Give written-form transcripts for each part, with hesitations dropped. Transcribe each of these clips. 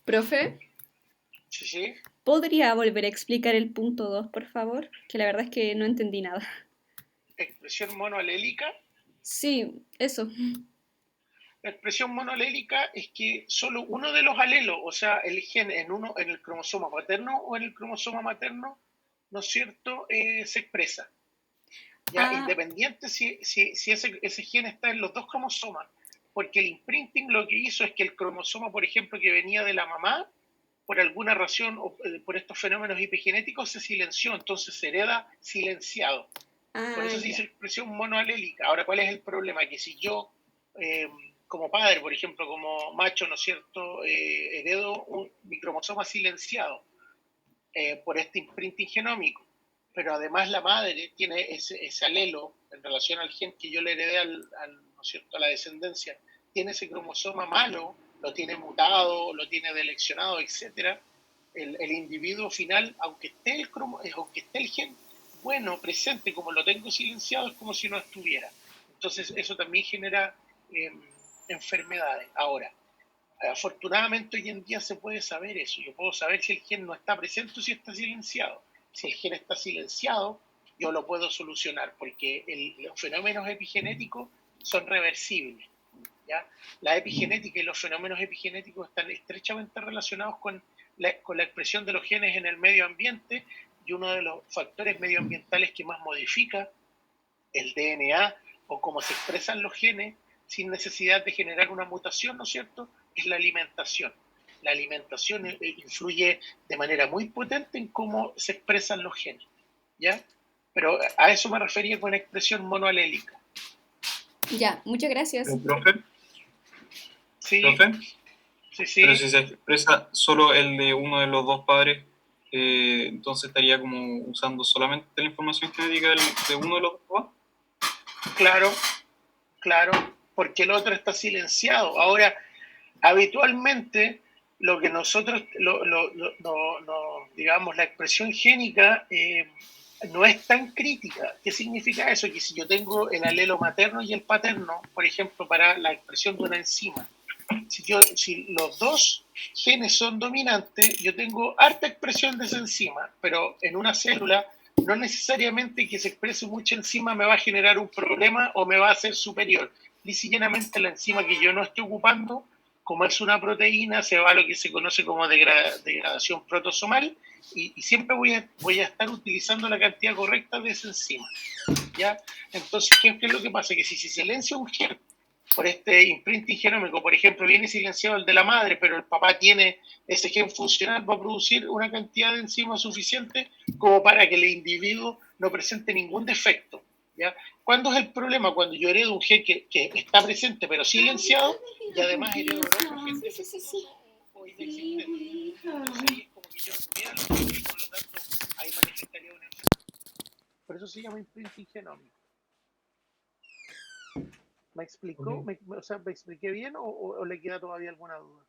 Profe, Sí, sí. ¿podría volver a explicar el punto 2, por favor? Que la verdad es que no entendí nada. Expresión monoalélica. Sí, eso. La expresión monoalélica es que solo uno de los alelos, o sea, el gen en el cromosoma paterno o en el cromosoma materno, ¿no es cierto?, se expresa. Ya, Ah, independiente si ese gen está en los dos cromosomas, porque el imprinting lo que hizo es que el cromosoma, por ejemplo, que venía de la mamá, por alguna razón o por estos fenómenos epigenéticos, se silenció, entonces se hereda silenciado. Por ah, eso se ya. dice expresión monoalélica. Ahora, ¿cuál es el problema? Que si yo, eh, como padre, por ejemplo, como macho, ¿no es cierto?, heredo mi cromosoma silenciado por este imprinting genómico, pero además la madre tiene ese alelo en relación al gen que yo le heredé ¿no es cierto?, a la descendencia, tiene ese cromosoma malo, lo tiene mutado, lo tiene deleccionado, etcétera. El individuo final, aunque esté el gen bueno, presente, como lo tengo silenciado, es como si no estuviera. Entonces, eso también genera eh, enfermedades. Ahora, afortunadamente hoy en día se puede saber eso. Yo puedo saber si el gen no está presente o si está silenciado. Si el gen está silenciado, yo lo puedo solucionar porque los fenómenos epigenéticos son reversibles. ¿Ya? La epigenética y los fenómenos epigenéticos están estrechamente relacionados con la expresión de los genes en el medio ambiente, y uno de los factores medioambientales que más modifica el DNA o cómo se expresan los genes sin necesidad de generar una mutación, ¿no es cierto?, es la alimentación. La alimentación influye de manera muy potente en cómo se expresan los genes, ¿ya? Pero a eso me refería con expresión monoalélica. Ya, muchas gracias. Pero, profe, Sí, profe, sí, pero sí. si se expresa solo el de uno de los dos padres, entonces estaría como usando solamente la información genética de uno de los dos papás. Claro, claro, porque el otro está silenciado. Ahora, habitualmente, lo que nosotros, digamos, la expresión génica no es tan crítica. ¿Qué significa eso? Que si yo tengo el alelo materno y el paterno, por ejemplo, para la expresión de una enzima, si los dos genes son dominantes, yo tengo harta expresión de esa enzima, pero en una célula no necesariamente que se exprese mucha enzima me va a generar un problema o me va a hacer superior. Llanamente la enzima que yo no estoy ocupando, como es una proteína, se va a lo que se conoce como degradación protosomal y siempre voy a estar utilizando la cantidad correcta de esa enzima. ¿Ya? Entonces, ¿qué es lo que pasa? Que si se silencia un gen por este imprinting genómico, por ejemplo, viene silenciado el de la madre, pero el papá tiene ese gen funcional, va a producir una cantidad de enzimas suficiente como para que el individuo no presente ningún defecto. ¿Ya? ¿Cuándo es el problema? Cuando yo heredo un gen que está presente pero silenciado y además heredo el otro gen defectuoso o inexistente. Entonces ahí es como que yo no tuviera los genes y por lo tanto ahí manifestaría una enfermedad. Por eso se llama imprinting genómico. ¿Me explicó? Ok. O sea, ¿me expliqué bien o le queda todavía alguna duda?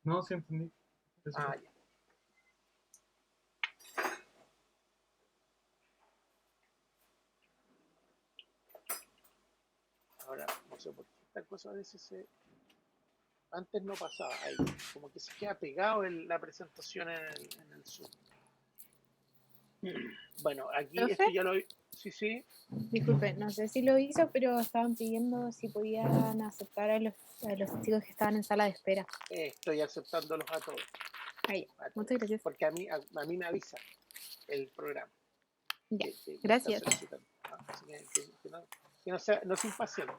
No, sí entendí. Eso Ah, fue. ya. Ahora, no sé por qué esta cosa a veces antes no pasaba ahí, como que se queda pegado la presentación en el Zoom. Bueno, aquí Profe, esto ya lo... Sí, sí, disculpe, no sé si lo hizo, pero estaban pidiendo si podían aceptar a los chicos que estaban en sala de espera. estoy aceptándolos a todos, Ahí, a todos. muchas gracias. Porque a mí me avisa el programa Ya, que está gracias. solicitando. ¿No? Así que no se impaciente.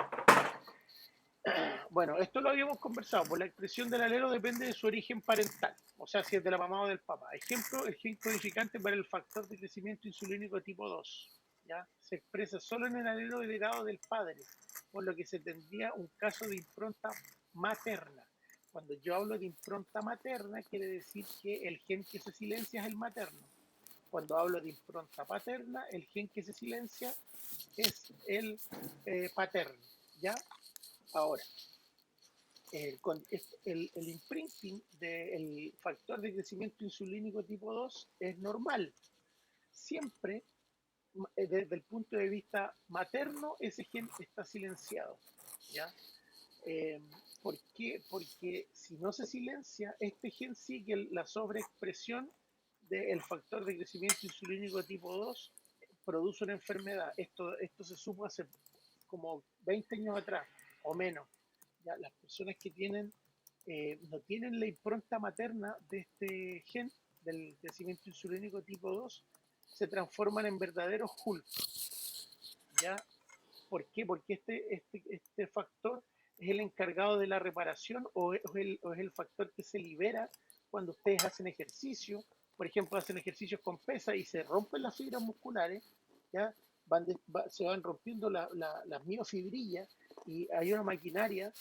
Bueno, esto lo habíamos conversado, pues la expresión del alelo depende de su origen parental, o sea, si es de la mamá o del papá. Ejemplo, el gen codificante para el factor de crecimiento insulínico tipo 2, ¿ya? Se expresa solo en el alelo heredado del padre, por lo que se tendría un caso de impronta materna. Cuando yo hablo de impronta materna, quiere decir que el gen que se silencia es el materno. Cuando hablo de impronta paterna, el gen que se silencia es el paterno, ¿ya? Ahora, el imprinting del factor de crecimiento insulínico tipo 2 es normal. Siempre, desde el punto de vista materno, ese gen está silenciado. ¿Ya? Eh, ¿Por qué? Porque si no se silencia, este gen sigue la sobreexpresión del factor de crecimiento insulínico tipo 2, produce una enfermedad. Esto se supo hace como 20 años atrás o menos. Ya, las personas que no tienen la impronta materna de este gen, del crecimiento insulínico tipo 2, se transforman en verdaderos Hulk. ¿Ya? ¿Por qué? Porque este factor es el encargado de la reparación o es el factor que se libera cuando ustedes hacen ejercicio. Por ejemplo, hacen ejercicios con pesa y se rompen las fibras musculares, ¿ya? Se van rompiendo las miofibrillas y hay una maquinaria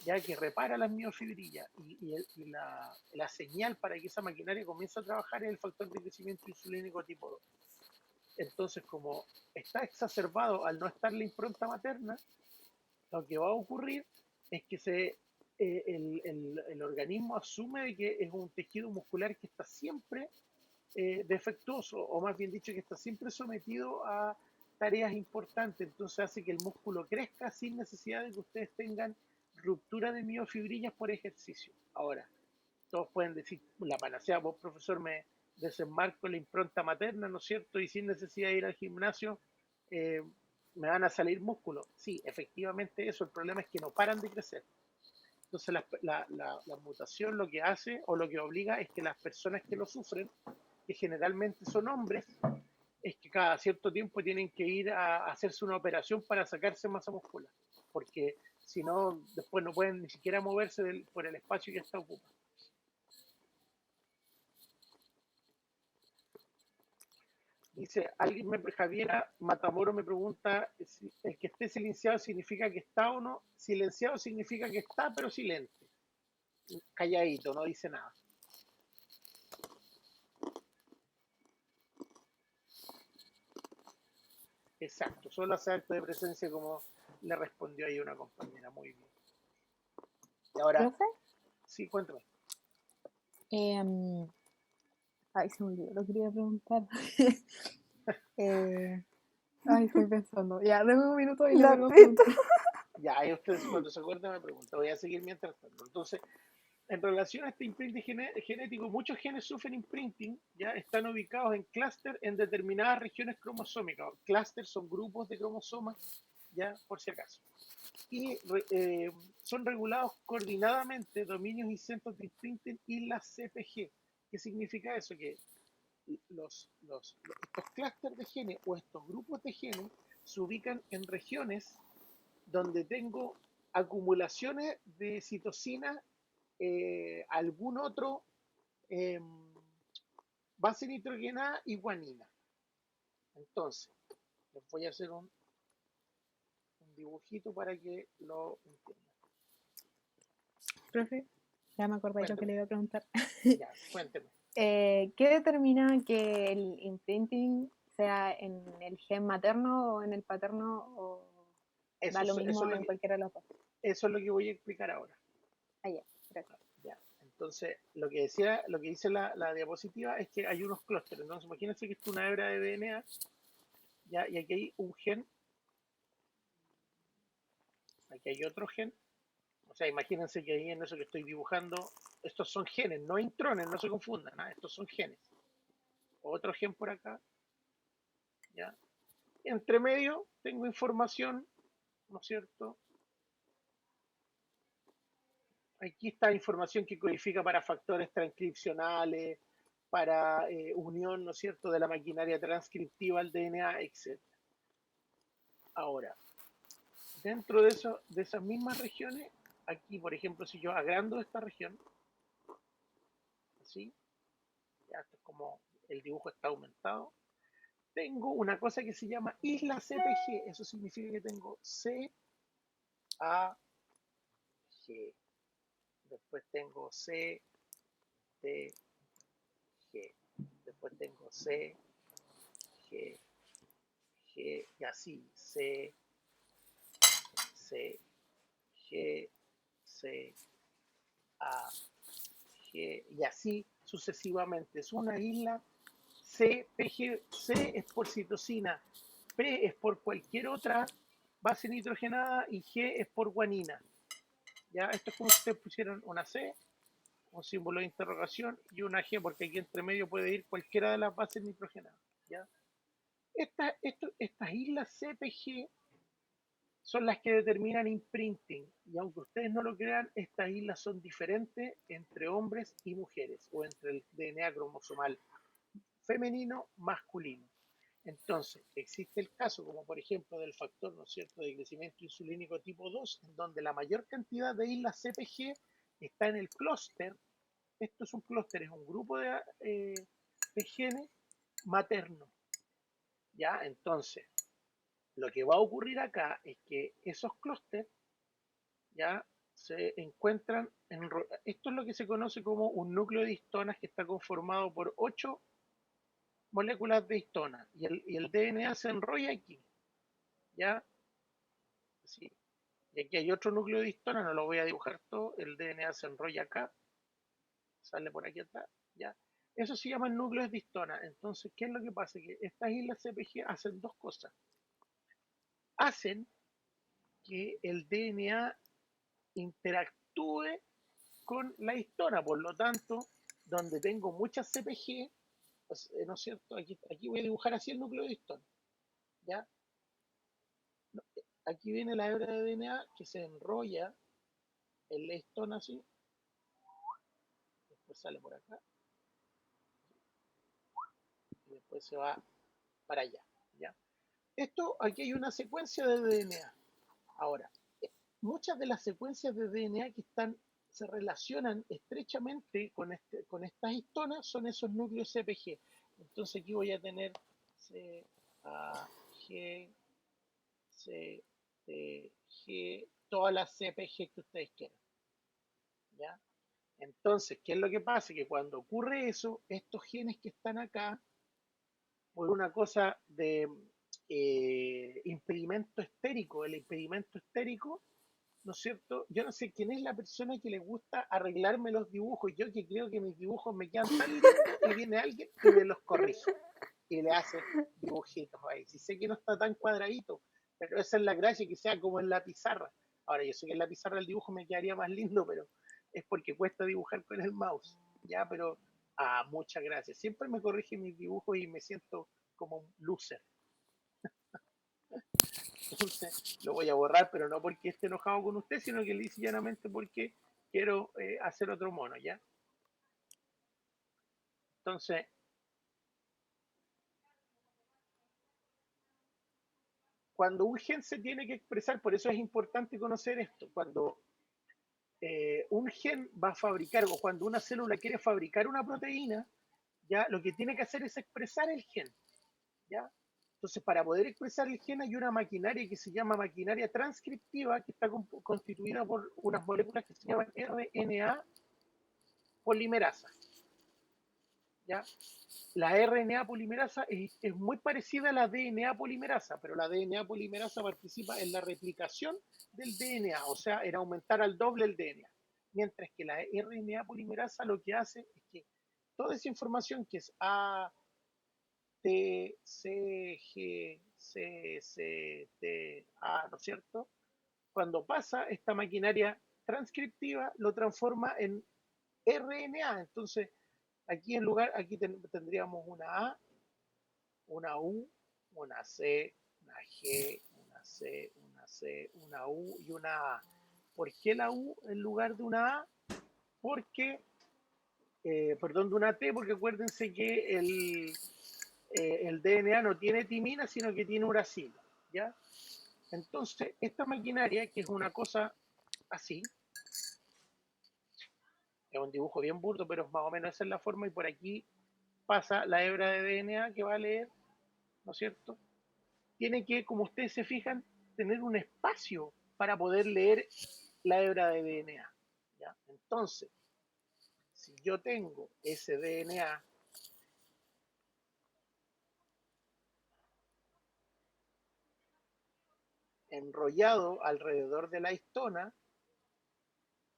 ya que repara las miofibrillas y la señal para que esa maquinaria comience a trabajar es el factor de crecimiento insulínico tipo 2. Entonces, como está exacerbado al no estar la impronta materna, lo que va a ocurrir es que el organismo asume que es un tejido muscular que está siempre defectuoso, o más bien dicho, que está siempre sometido a tareas importantes. Entonces hace que el músculo crezca sin necesidad de que ustedes tengan ruptura de miofibrillas por ejercicio. Ahora, todos pueden decir, la panacea, vos profesor me desenmarco la impronta materna, ¿no es cierto? Y sin necesidad de ir al gimnasio, eh, me van a salir músculos. Sí, efectivamente eso, el problema es que no paran de crecer. Entonces la mutación lo que hace o lo que obliga es que las personas que lo sufren, que generalmente son hombres, es que cada cierto tiempo tienen que ir a hacerse una operación para sacarse masa muscular, porque si no, después no pueden ni siquiera moverse por el espacio que está ocupado. Dice, Javiera Matamoro me pregunta, si el que esté silenciado significa que está o no. Silenciado significa que está, pero silente. Calladito, no dice nada. Exacto, solo hace acto de presencia como le respondió ahí una compañera. Muy bien. Y ahora, ¿Profe? sí, cuéntame. Ay, se me olvidó, lo quería preguntar. Ay, estoy pensando. Ya, dame un minuto y le vengo a preguntar. Ya, ahí ustedes cuando se acuerden me preguntan. Voy a seguir mientras tanto. Entonces, en relación a este imprinting genético, muchos genes sufren imprinting, ya están ubicados en clúster en determinadas regiones cromosómicas. Clústeres son grupos de cromosomas, ya por si acaso. Y son regulados coordinadamente dominios y centros de imprinting y las CPG. ¿Qué significa eso? Que estos clústeres de genes o estos grupos de genes se ubican en regiones donde tengo acumulaciones de citosina, algún otro base nitrogenada y guanina. Entonces, les voy a hacer un dibujito para que lo entiendan. Profe, ya me acordé lo que le iba a preguntar. Ya, cuénteme. ¿Qué determina que el imprinting sea en el gen materno o en el paterno o da lo mismo en cualquiera de los dos? Eso es lo que voy a explicar ahora. Ah, ya, gracias. Ya. Entonces, lo que dice la diapositiva es que hay unos clústeres. Entonces, imagínense que esto es una hebra de DNA, ¿ya? Y aquí hay un gen, aquí hay otro gen. O sea, imagínense que ahí en eso que estoy dibujando, estos son genes, no intrones, no se confundan, ¿no? Estos son genes. Otro gen por acá, ¿ya? Entre medio tengo información, ¿no es cierto? Aquí está información que codifica para factores transcripcionales, para unión, ¿no es cierto?, de la maquinaria transcriptiva al DNA, etc. Ahora, dentro de esas mismas regiones, aquí, por ejemplo, si yo agrando esta región, así, ya esto es como el dibujo está aumentado, tengo una cosa que se llama isla CPG. Eso significa que tengo C, A, G. Después tengo C, T, G. Después tengo C, G, G, y así, C, C, G, C, A, G, y así sucesivamente. Es una isla C, PG, C es por citosina, P es por cualquier otra base nitrogenada y G es por guanina. ¿ya? Esto es como si ustedes pusieran una C, un símbolo de interrogación y una G, porque aquí entre medio puede ir cualquiera de las bases nitrogenadas, ¿ya? Estas islas CPG son las que determinan imprinting, y aunque ustedes no lo crean, estas islas son diferentes entre hombres y mujeres, o entre el DNA cromosomal femenino, masculino. Entonces, existe el caso, como por ejemplo del factor, ¿no es cierto?, de crecimiento insulínico tipo 2, en donde la mayor cantidad de islas CPG está en el clúster. Esto es un clúster, es un grupo de genes materno. ¿Ya? Entonces, lo que va a ocurrir acá es que esos clústeres ya se encuentran en... Esto es lo que se conoce como un núcleo de histonas que está conformado por 8 moléculas de histona y el DNA se enrolla aquí, ¿ya? Sí. Y aquí hay otro núcleo de histona, no lo voy a dibujar todo, el DNA se enrolla acá, sale por aquí atrás, ¿ya? Eso se llama núcleos de histona. Entonces, ¿qué es lo que pasa? Que estas islas CPG hacen dos cosas. Hacen que el DNA interactúe con la histona, por lo tanto, donde tengo muchas CPG, pues, ¿no es cierto? Aquí voy a dibujar así el núcleo de histona, ¿ya? Aquí viene la hebra de DNA que se enrolla en la histona así, después sale por acá y después se va para allá, ¿ya? Esto, aquí hay una secuencia de DNA. Ahora, muchas de las secuencias de DNA que se relacionan estrechamente con estas histonas son esos núcleos CPG. Entonces aquí voy a tener C, A, G, C, T, G, todas las CPG que ustedes quieran, ¿ya? Entonces, ¿qué es lo que pasa? Que cuando ocurre eso, estos genes que están acá, por una cosa de impedimento estérico, el impedimento estérico, ¿no es cierto? Yo no sé quién es la persona que le gusta arreglarme los dibujos. Yo que creo que mis dibujos me quedan tan lindos y viene alguien y me los corrige y le hace dibujitos ahí. Si sé que no está tan cuadradito, pero esa es la gracia, que sea como en la pizarra. Ahora, yo sé que en la pizarra el dibujo me quedaría más lindo, pero es porque cuesta dibujar con el mouse. Ya, pero muchas gracias. Siempre me corrige mis dibujos y me siento como un loser. Entonces lo voy a borrar, pero no porque esté enojado con usted, sino que llanamente porque quiero hacer otro mono, ¿ya? Entonces, cuando un gen se tiene que expresar, por eso es importante conocer esto, cuando un gen va a fabricar, o cuando una célula quiere fabricar una proteína, ya lo que tiene que hacer es expresar el gen, ¿ya? Entonces, para poder expresar el gen hay una maquinaria que se llama maquinaria transcriptiva, que está constituida por unas moléculas que se llaman RNA polimerasa, ¿ya? La RNA polimerasa es muy parecida a la DNA polimerasa, pero la DNA polimerasa participa en la replicación del DNA, o sea, en aumentar al doble el DNA. Mientras que la RNA polimerasa lo que hace es que toda esa información que es A, T, C, G, C, C, T, A, ¿no es cierto? Cuando pasa esta maquinaria transcriptiva, lo transforma en RNA. Entonces, aquí tendríamos una A, una U, una C, una G, una C, una C, una U y una A. ¿Por qué la U en lugar de una A? Porque, perdón, de una T, porque acuérdense que el DNA no tiene timina, sino que tiene uracilo, ¿ya? Entonces, esta maquinaria, que es una cosa así, es un dibujo bien burdo, pero más o menos esa es la forma, y por aquí pasa la hebra de DNA que va a leer, ¿no es cierto? Tiene que, como ustedes se fijan, tener un espacio para poder leer la hebra de DNA, ¿ya? Entonces, si yo tengo ese DNA enrollado alrededor de la histona,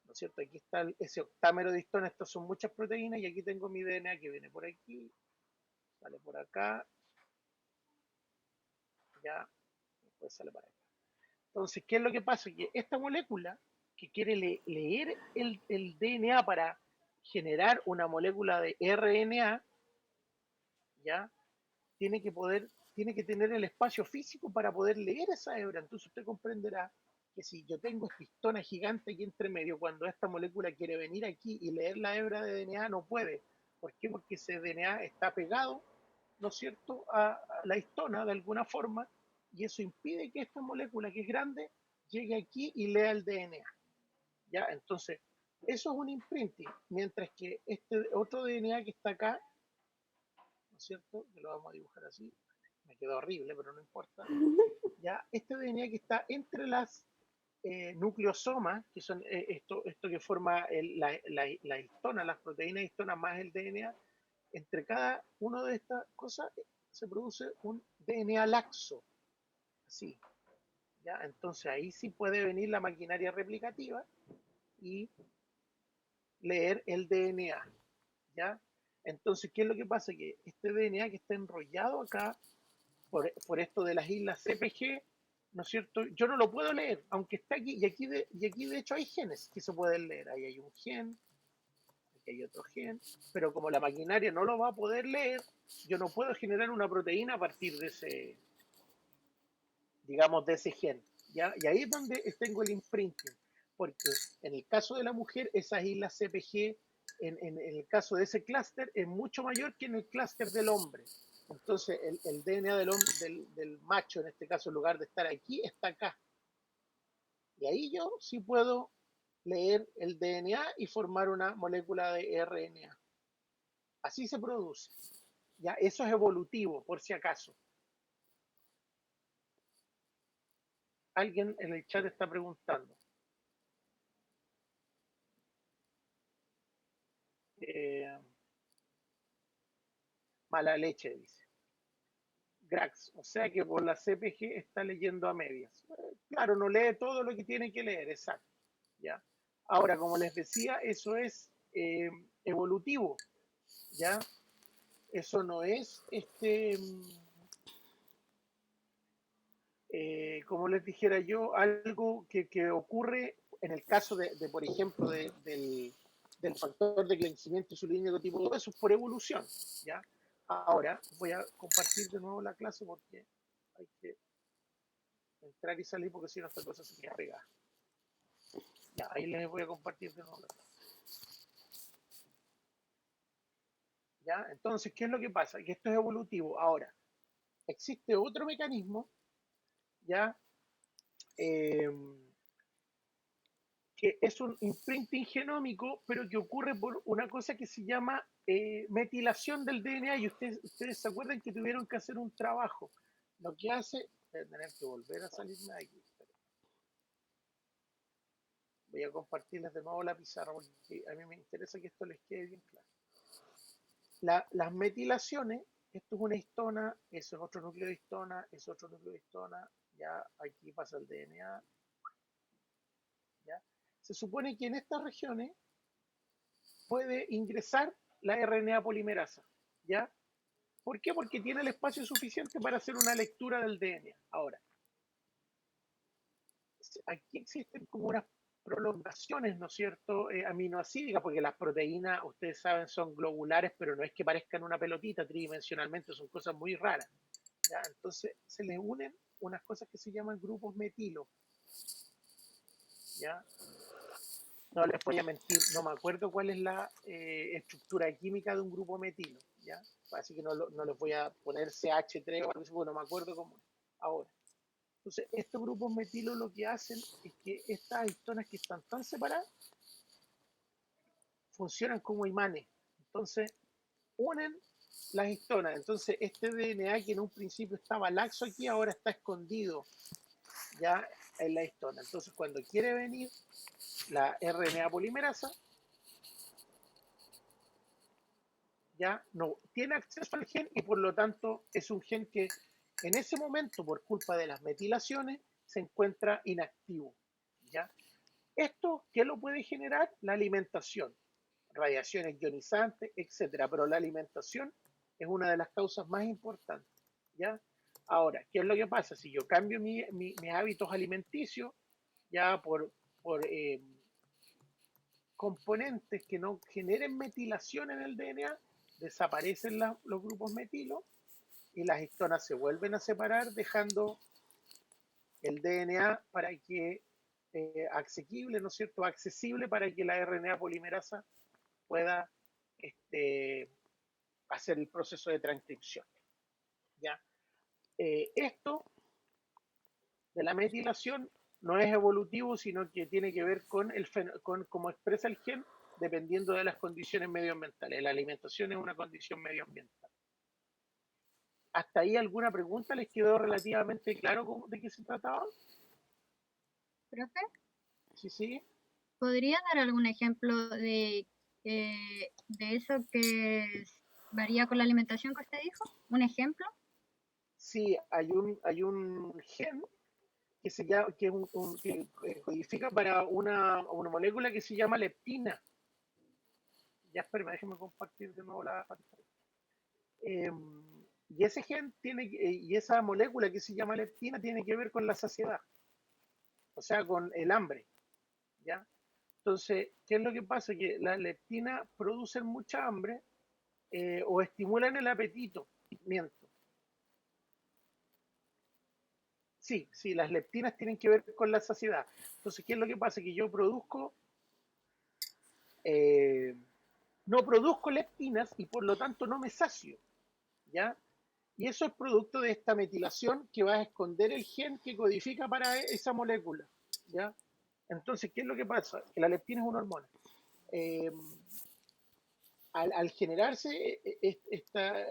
¿no es cierto? Aquí está ese octámero de histona, estas son muchas proteínas, y aquí tengo mi DNA que viene por aquí, sale por acá, ya, después sale para acá. Entonces, ¿qué es lo que pasa? Que esta molécula que quiere leer el DNA para generar una molécula de RNA, ¿ya? Tiene que tener el espacio físico para poder leer esa hebra. Entonces usted comprenderá que si yo tengo esta histona gigante aquí entre medio, cuando esta molécula quiere venir aquí y leer la hebra de DNA, no puede. ¿Por qué? Porque ese DNA está pegado, ¿no es cierto?, a la histona de alguna forma, y eso impide que esta molécula, que es grande, llegue aquí y lea el DNA. ¿Ya? Entonces, eso es un imprinting, mientras que este otro DNA que está acá, ¿no es cierto?, que lo vamos a dibujar así, me quedó horrible, pero no importa. Ya, este DNA que está entre las nucleosomas, que son esto que forma la histona, las proteínas histona más el DNA, entre cada una de estas cosas se produce un DNA laxo, así. ¿Ya? Entonces ahí sí puede venir la maquinaria replicativa y leer el DNA. ¿Ya? Entonces, ¿qué es lo que pasa? Que este DNA que está enrollado acá por esto de las islas CPG, ¿no es cierto? Yo no lo puedo leer, aunque está aquí, y aquí de hecho hay genes que se pueden leer. Ahí hay un gen, aquí hay otro gen, pero como la maquinaria no lo va a poder leer, yo no puedo generar una proteína a partir de ese, digamos, de ese gen. ¿Ya? Y ahí es donde tengo el imprinting, porque en el caso de la mujer, esas islas CPG, en el caso de ese clúster, es mucho mayor que en el clúster del hombre. Entonces, el DNA del macho, en este caso, en lugar de estar aquí, está acá. Y ahí yo sí puedo leer el DNA y formar una molécula de RNA. Así se produce. Ya, eso es evolutivo, por si acaso. Alguien en el chat está preguntando. Mala leche, dice. Grax, o sea que por la CPG está leyendo a medias. Claro, no lee todo lo que tiene que leer, exacto. ¿Ya? Ahora, como les decía, eso es evolutivo, ¿ya? Eso no es, como les dijera yo, algo que ocurre en el caso por ejemplo, del factor de crecimiento insulínico tipo 2, eso es por evolución, ¿ya? Ahora voy a compartir de nuevo la clase porque hay que entrar y salir porque si no esta cosa se queda pegada. Ya, ahí les voy a compartir de nuevo la clase. ¿Ya? Entonces, ¿qué es lo que pasa? Que esto es evolutivo. Ahora, existe otro mecanismo, ¿ya? Que es un imprinting genómico, pero que ocurre por una cosa que se llama metilación del DNA, y ustedes se acuerdan que tuvieron que hacer un trabajo. Lo que hace, voy a tener que volver a salirme de aquí. Voy a compartirles de nuevo la pizarra porque a mí me interesa que esto les quede bien claro. Las metilaciones, esto es una histona, eso es otro núcleo de histona, es otro núcleo de histona, ya aquí pasa el DNA. ¿Ya? Se supone que en estas regiones puede ingresar la RNA polimerasa, ¿ya? ¿Por qué? Porque tiene el espacio suficiente para hacer una lectura del DNA. Ahora, aquí existen como unas prolongaciones, ¿no es cierto?, aminoácidas, porque las proteínas, ustedes saben, son globulares, pero no es que parezcan una pelotita tridimensionalmente, son cosas muy raras. ¿Ya? Entonces, se les unen unas cosas que se llaman grupos metilo. ¿Ya? No les voy a mentir, no me acuerdo cuál es la estructura química de un grupo metilo, ¿ya? Así que no les voy a poner CH3 o algo así, porque no me acuerdo cómo es. Ahora, entonces, estos grupos metilo lo que hacen es que estas histonas que están tan separadas funcionan como imanes. Entonces, unen las histonas. Entonces, este DNA que en un principio estaba laxo aquí, ahora está escondido ya en la histona. Entonces, cuando quiere venir la RNA polimerasa, ya no tiene acceso al gen y por lo tanto es un gen que en ese momento, por culpa de las metilaciones, se encuentra inactivo. ¿Ya? Esto, ¿qué lo puede generar? La alimentación, radiaciones ionizantes, etcétera. Pero la alimentación es una de las causas más importantes. ¿Ya? Ahora, ¿qué es lo que pasa? Si yo cambio mis hábitos alimenticios, ya por por componentes que no generen metilación en el DNA, desaparecen los grupos metilo y las histonas se vuelven a separar, dejando el DNA para que asequible, ¿no es cierto?, accesible para que la RNA polimerasa pueda hacer el proceso de transcripción. ¿Ya? Esto de la metilación no es evolutivo, sino que tiene que ver con cómo expresa el gen dependiendo de las condiciones medioambientales. La alimentación es una condición medioambiental. ¿Hasta ahí alguna pregunta? ¿Les quedó relativamente claro de qué se trataba? Profe, Sí. ¿podría dar algún ejemplo de eso que varía con la alimentación que usted dijo? ¿Un ejemplo? Sí, hay un gen que se llama, que codifica para una molécula que se llama leptina. Ya, espérame, déjeme compartir de nuevo la pantalla. Y ese gen y esa molécula que se llama leptina tiene que ver con la saciedad, o sea, con el hambre, ¿ya? Entonces, ¿qué es lo que pasa? Que las leptinas producen mucha hambre o estimulan el apetito. Miento. Sí, las leptinas tienen que ver con la saciedad. Entonces, ¿qué es lo que pasa? Que yo no produzco leptinas y por lo tanto no me sacio, ¿ya? Y eso es producto de esta metilación que va a esconder el gen que codifica para esa molécula, ¿ya? Entonces, ¿qué es lo que pasa? Que la leptina es una hormona. Al generarse esta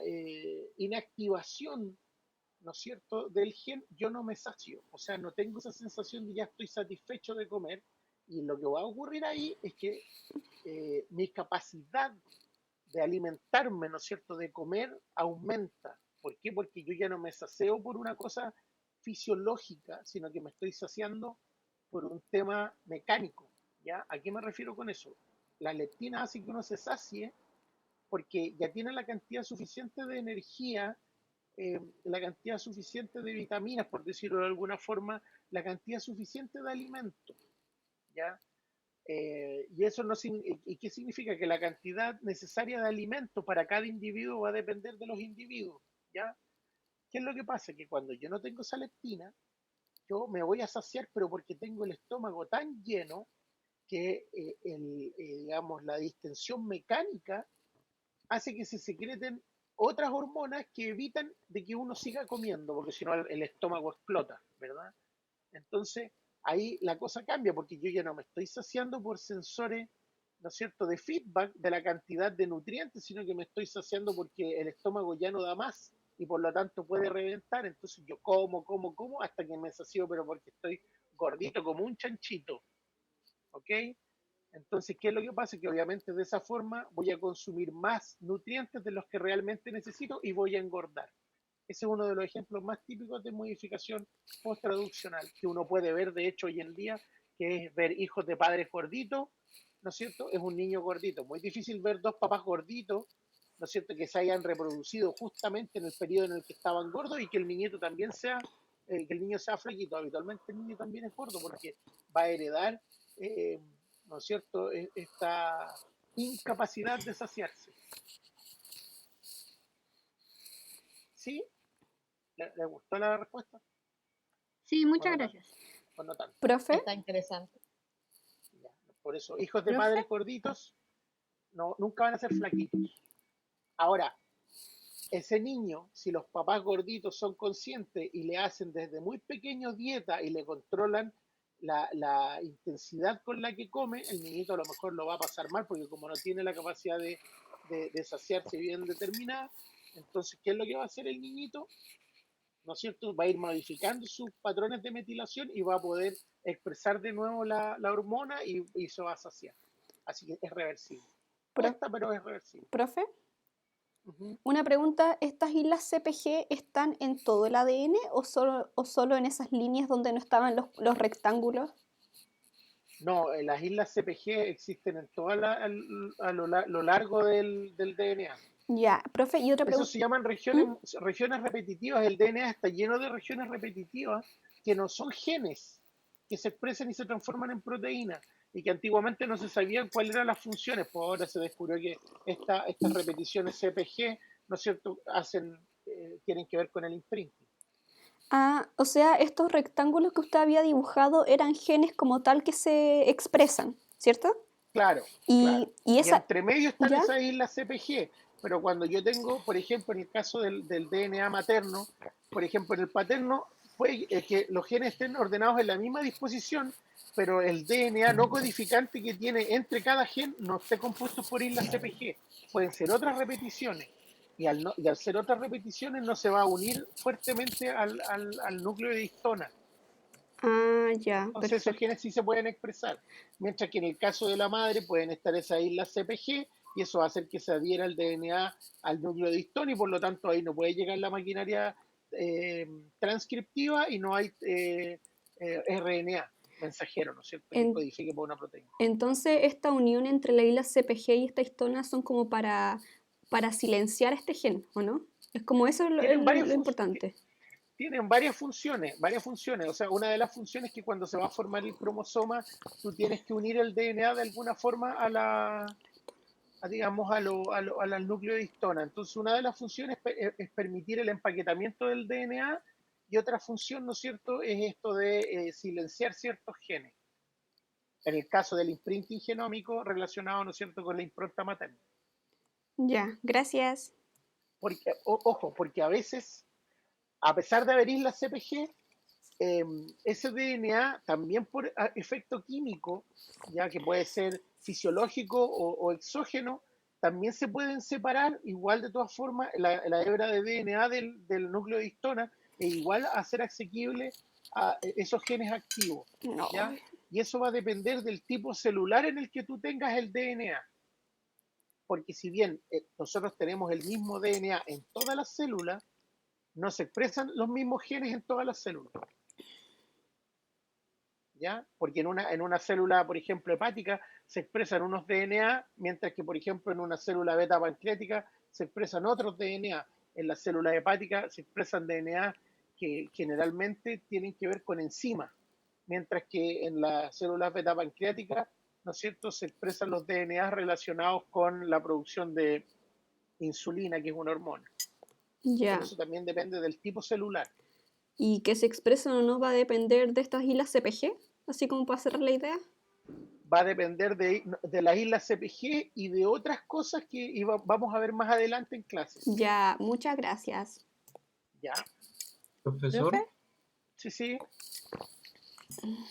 inactivación, ¿no es cierto?, del gen, yo no me sacio, o sea, no tengo esa sensación de ya estoy satisfecho de comer, y lo que va a ocurrir ahí es que mi capacidad de alimentarme, ¿no es cierto?, de comer aumenta. ¿Por qué? Porque yo ya no me sacio por una cosa fisiológica, sino que me estoy saciando por un tema mecánico, ¿ya? ¿A qué me refiero con eso? La leptina hace que uno se sacie porque ya tiene la cantidad suficiente de energía, la cantidad suficiente de vitaminas, por decirlo de alguna forma, la cantidad suficiente de alimento, ¿ya? Y eso no ¿y qué significa? Que la cantidad necesaria de alimento para cada individuo va a depender de los individuos, ¿ya? ¿Qué es lo que pasa? Que cuando yo no tengo esa leptina, yo me voy a saciar, pero porque tengo el estómago tan lleno que digamos, la distensión mecánica hace que se secreten otras hormonas que evitan de que uno siga comiendo, porque si no el estómago explota, ¿verdad? Entonces, ahí la cosa cambia, porque yo ya no me estoy saciando por sensores, ¿no es cierto?, de feedback de la cantidad de nutrientes, sino que me estoy saciando porque el estómago ya no da más y por lo tanto puede reventar. Entonces yo como hasta que me sacio, pero porque estoy gordito como un chanchito, ¿ok? Entonces, ¿qué es lo que pasa? Que obviamente de esa forma voy a consumir más nutrientes de los que realmente necesito y voy a engordar. Ese es uno de los ejemplos más típicos de modificación post-traduccional que uno puede ver, de hecho, hoy en día, que es ver hijos de padres gorditos, ¿no es cierto? Es un niño gordito. Muy difícil ver dos papás gorditos, ¿no es cierto?, que se hayan reproducido justamente en el periodo en el que estaban gordos y que el niñito también sea, que el niño sea flaquito. Habitualmente el niño también es gordo porque va a heredar, ¿no es cierto?, esta incapacidad de saciarse. ¿Sí? ¿Le gustó la respuesta? Sí, muchas gracias. Pues no tanto. ¿Profe? Está interesante. Ya, por eso, hijos de ¿Profe? padres gorditos nunca van a ser flaquitos. Ahora, ese niño, si los papás gorditos son conscientes y le hacen desde muy pequeño dieta y le controlan la intensidad con la que come, el niñito a lo mejor lo va a pasar mal porque como no tiene la capacidad de saciarse bien determinada, entonces, ¿qué es lo que va a hacer el niñito? ¿No es cierto? Va a ir modificando sus patrones de metilación y va a poder expresar de nuevo la hormona y se va a saciar. Así que es reversible. Cuesta, pero es reversible. ¿Profe? Uh-huh. Una pregunta, ¿estas islas CPG están en todo el ADN o solo en esas líneas donde no estaban los rectángulos? No, las islas CPG existen en toda lo largo del DNA. Ya, profe, y otra pregunta. Eso se llaman regiones repetitivas. El DNA está lleno de regiones repetitivas que no son genes, que se expresan y se transforman en proteínas, y que antiguamente no se sabían cuáles eran las funciones, pues ahora se descubrió que estas repeticiones CPG, ¿no es cierto?, tienen que ver con el imprinting. Ah, o sea, estos rectángulos que usted había dibujado eran genes como tal que se expresan, ¿cierto? Claro, claro. Y Y esa, entre medio están ¿ya? esas islas CPG, pero cuando yo tengo, por ejemplo, en el caso del DNA materno, por ejemplo, en el paterno, puede que los genes estén ordenados en la misma disposición, pero el DNA no codificante que tiene entre cada gen no esté compuesto por islas CPG. Pueden ser otras repeticiones. Y al ser otras repeticiones no se va a unir fuertemente al núcleo de histona. Ah, ya, Entonces esos perfecto. genes sí se pueden expresar, mientras que en el caso de la madre pueden estar esas islas CPG y eso va a hacer que se adhiera el DNA al núcleo de histona y por lo tanto ahí no puede llegar la maquinaria transcriptiva y no hay RNA mensajero, ¿no es cierto?, que En- codifique por una proteína. entonces, esta unión entre la isla CPG y esta histona son como para silenciar este gen, ¿o no? Es como eso Tienen varias lo funciones. importante. Tienen varias funciones. O sea, una de las funciones es que cuando se va a formar el cromosoma, tú tienes que unir el DNA de alguna forma digamos, al núcleo de histona. Entonces, una de las funciones es permitir el empaquetamiento del DNA y otra función, ¿no es cierto?, es esto de silenciar ciertos genes. En el caso del imprinting genómico relacionado, ¿no es cierto?, con la impronta materna. Ya, gracias. Porque, ojo, porque a veces, a pesar de haber islas CPG, ese DNA también por efecto químico, ya que puede ser fisiológico o exógeno, también se pueden separar, igual de todas formas, la hebra de DNA del núcleo de histona, e igual a ser asequible a esos genes activos, No. ¿ya? Y eso va a depender del tipo celular en el que tú tengas el DNA. Porque si bien nosotros tenemos el mismo DNA en todas las células, no se expresan los mismos genes en todas las células. ¿Ya? Porque en una célula, por ejemplo, hepática, se expresan unos DNA, mientras que, por ejemplo, en una célula beta pancreática se expresan otros DNA. En las células hepáticas se expresan DNA que generalmente tienen que ver con enzimas, mientras que en las células beta pancreáticas, ¿no es cierto?, se expresan los DNA relacionados con la producción de insulina, que es una hormona. Pero Ya. eso también depende del tipo celular. ¿Y que se expresen o no va a depender de estas islas CPG? Así como para cerrar la idea. Va a depender de las islas CPG y de otras cosas que vamos a ver más adelante en clases. Ya, muchas gracias. ¿Ya? ¿Profe? Profesor, Sí, sí.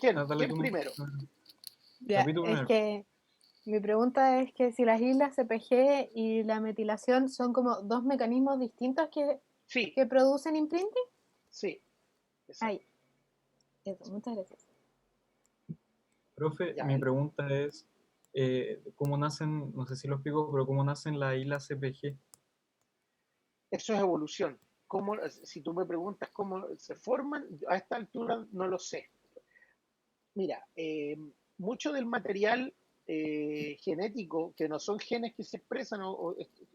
dale ¿Quién tú. primero? Ya, Capítulo es primero. que mi pregunta es que si las islas CPG y la metilación son como dos mecanismos distintos Sí, que producen imprinting. sí, exacto. Ay, eso, muchas gracias. Profe, Ya, mi pregunta es, ¿cómo nacen, no sé si lo explico, pero cómo nacen las islas CPG? eso es evolución. Si tú me preguntas cómo se forman, a esta altura no lo sé. Mira, mucho del material genético, que no son genes que se expresan,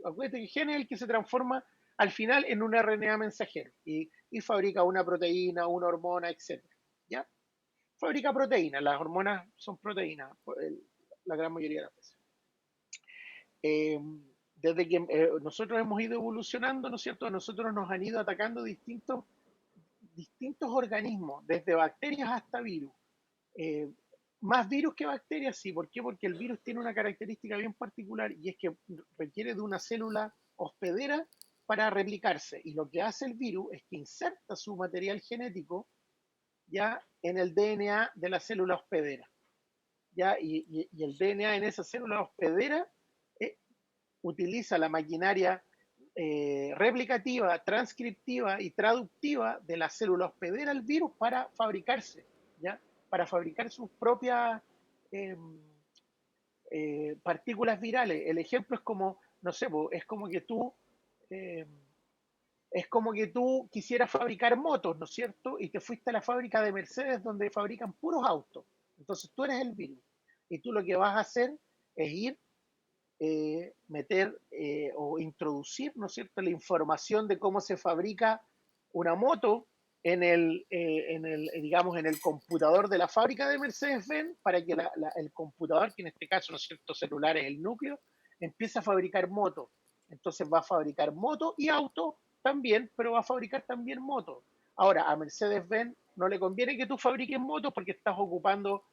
acuérdate que gen es el que se transforma al final en un RNA mensajero y fabrica una proteína, una hormona, etc. ¿Ya? Fabrica proteínas, las hormonas son proteínas, la gran mayoría de las veces. Eh, desde que nosotros hemos ido evolucionando, ¿no es cierto? A nosotros nos han ido atacando distintos organismos, desde bacterias hasta virus. Eh, Más virus que bacterias, sí. ¿Por qué? Porque el virus tiene una característica bien particular y es que requiere de una célula hospedera para replicarse. Y lo que hace el virus es que inserta su material genético ya en el DNA de la célula hospedera. ¿Ya? Y el DNA en esa célula hospedera eh, utiliza la maquinaria replicativa, transcriptiva y traductiva de la célula hospedera del virus para fabricarse, ¿ya? Para fabricar sus propias eh, partículas virales. El ejemplo es como, no sé, eh, es como que tú quisieras fabricar motos, ¿no es cierto? Y te fuiste a la fábrica de Mercedes donde fabrican puros autos. Entonces tú eres el virus. Y tú lo que vas a hacer es ir meter o introducir, ¿no es cierto?, la información de cómo se fabrica una moto digamos, en el computador de la fábrica de Mercedes-Benz para que el computador, que en este caso, ¿no es cierto?, celular es el núcleo, empieza a fabricar motos. Entonces va a fabricar motos y autos también, pero va a fabricar también motos. Ahora, a Mercedes-Benz no le conviene que tú fabriques motos porque estás ocupando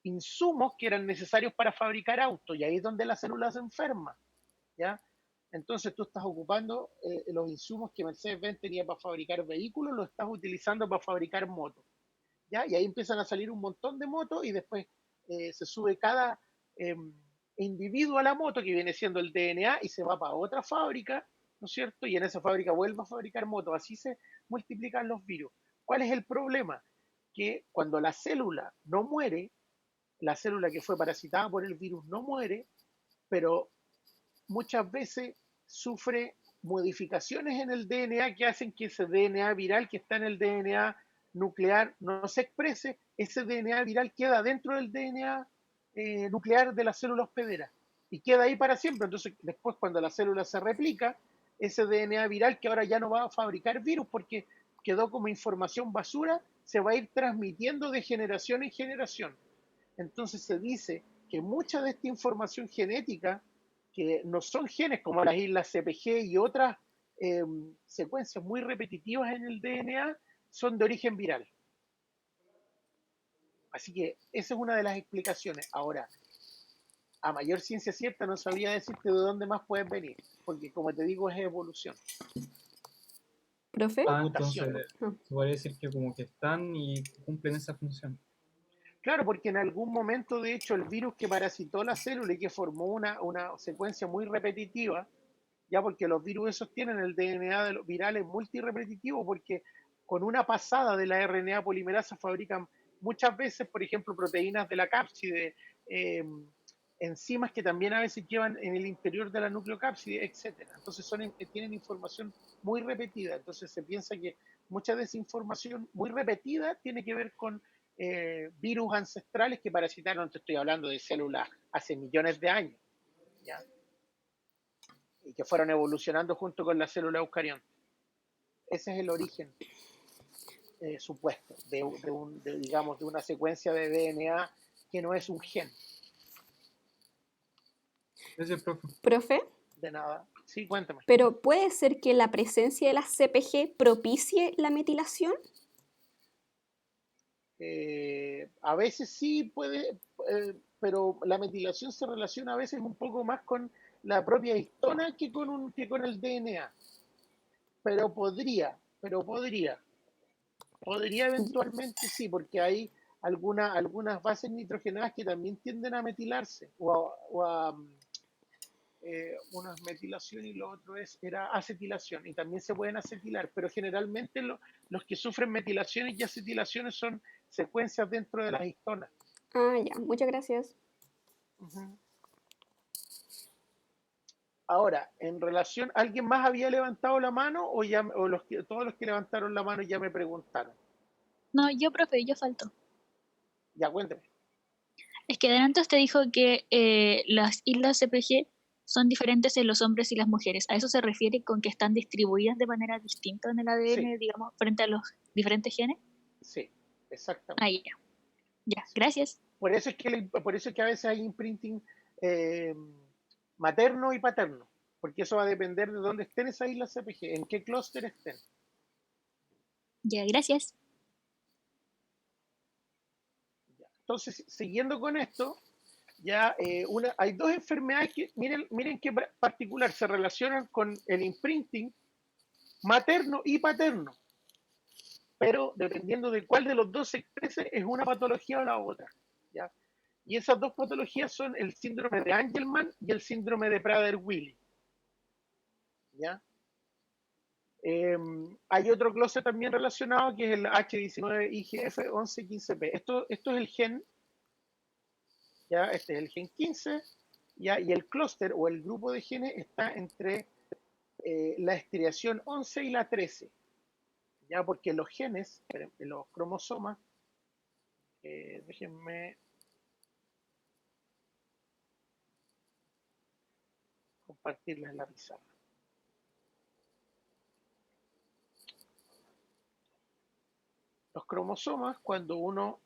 insumos que eran necesarios para fabricar autos, y ahí es donde la célula se enferma, ¿ya? Entonces tú estás ocupando los insumos que Mercedes-Benz tenía para fabricar vehículos, los estás utilizando para fabricar motos, ¿ya? Y ahí empiezan a salir un montón de motos y después se sube cada eh, individuo a la moto, que viene siendo el DNA, y se va para otra fábrica, ¿no es cierto? Y en esa fábrica vuelve a fabricar motos. Así se multiplican los virus. ¿Cuál es el problema? Que cuando la célula no muere, la célula que fue parasitada por el virus no muere, pero muchas veces sufre modificaciones en el DNA que hacen que ese DNA viral que está en el DNA nuclear no se exprese. Ese DNA viral queda dentro del DNA nuclear de la célula hospedera y queda ahí para siempre. Entonces, después, cuando la célula se replica, ese DNA viral, que ahora ya no va a fabricar virus porque quedó como información basura, se va a ir transmitiendo de generación en generación. Entonces se dice que mucha de esta información genética, que no son genes como las islas CPG y otras eh, secuencias muy repetitivas en el DNA, son de origen viral. Así que esa es una de las explicaciones. Ahora, a mayor ciencia cierta no sabría decirte de dónde más pueden venir, porque como te digo es evolución ¿Profe? o Entonces mutación. se podría decir que como que están y cumplen esa función. Claro, porque en algún momento, de hecho, el virus que parasitó la célula y que formó una secuencia muy repetitiva, ya, porque los virus esos tienen el DNA de los virales multirepetitivo, porque con una pasada de la RNA polimerasa fabrican muchas veces, por ejemplo, proteínas de la cápside, eh, enzimas que también a veces llevan en el interior de la nucleocápside, etcétera. Entonces tienen información muy repetida. Entonces se piensa que mucha de esa información muy repetida tiene que ver con virus ancestrales que parasitaron. Te estoy hablando de células hace millones de años, ¿ya? Y que fueron evolucionando junto con la célula eucarionte. Ese es el origen supuesto digamos, de una secuencia de DNA que no es un gen. Gracias, profe. ¿Profe? De nada. Sí, cuéntame. ¿Pero puede ser que la presencia de las CPG propicie la metilación? A veces sí puede, pero la metilación se relaciona a veces un poco más con la propia histona que con el DNA. Pero podría eventualmente sí, porque hay algunas bases nitrogenadas que también tienden a metilarse una es metilación y lo otro era acetilación, y también se pueden acetilar, pero generalmente los que sufren metilaciones y acetilaciones son secuencias dentro de las histonas. Ah, ya, muchas gracias. Uh-huh. Ahora, en relación, ¿alguien más había levantado la mano o todos los que levantaron la mano ya me preguntaron? No, yo, profe, yo falto. Ya, cuénteme. Es que delante usted dijo que las islas CPG son diferentes en los hombres y las mujeres. ¿A eso se refiere con que están distribuidas de manera distinta en el ADN, Sí, digamos, frente a los diferentes genes? sí, exactamente. Ahí ya. Ya, gracias. Por eso es que a veces hay imprinting eh, materno y paterno, porque eso va a depender de dónde estén esas islas CPG, en qué clúster estén. Ya, gracias. Entonces, siguiendo con esto, ya hay dos enfermedades que, miren qué particular, se relacionan con el imprinting materno y paterno, pero dependiendo de cuál de los dos se exprese, es una patología o la otra, ¿ya? Y esas dos patologías son el síndrome de Angelman y el síndrome de Prader-Willi, ¿ya? Hay otro clúster también relacionado que es el H19IGF1115P. Esto es el gen, ¿ya? Este es el gen 15, ¿ya? Y el clúster o el grupo de genes está entre la estriación 11 y la 13, ¿ya? Porque los genes, los cromosomas, déjenme compartirles la pizarra. Los cromosomas, cuando uno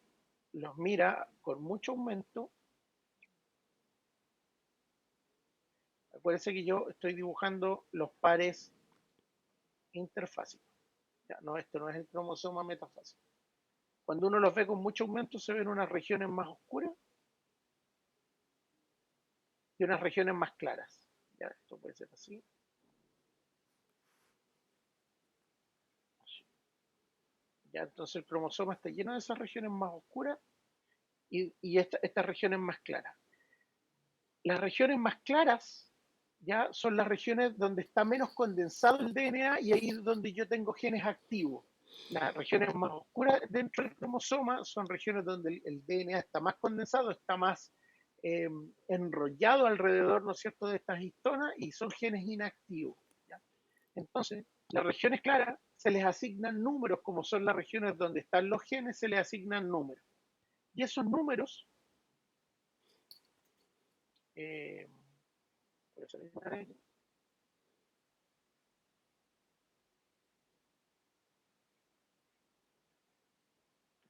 los mira con mucho aumento, acuérdense que yo estoy dibujando los pares interfásicos. Ya, no, esto no es el cromosoma metafásico. Cuando uno los ve con mucho aumento, se ven unas regiones más oscuras y unas regiones más claras. Ya, esto puede ser así. Ya, entonces el cromosoma está lleno de esas regiones más oscuras y estas regiones más claras. Las regiones más claras ya son las regiones donde está menos condensado el DNA y ahí es donde yo tengo genes activos. Las regiones más oscuras dentro del cromosoma son regiones donde el DNA está más condensado, está más enrollado alrededor, ¿no es cierto?, de estas histonas y son genes inactivos. ¿Ya? Entonces, las regiones claras se les asignan números, como son las regiones donde están los genes, se les asignan números. Y esos números,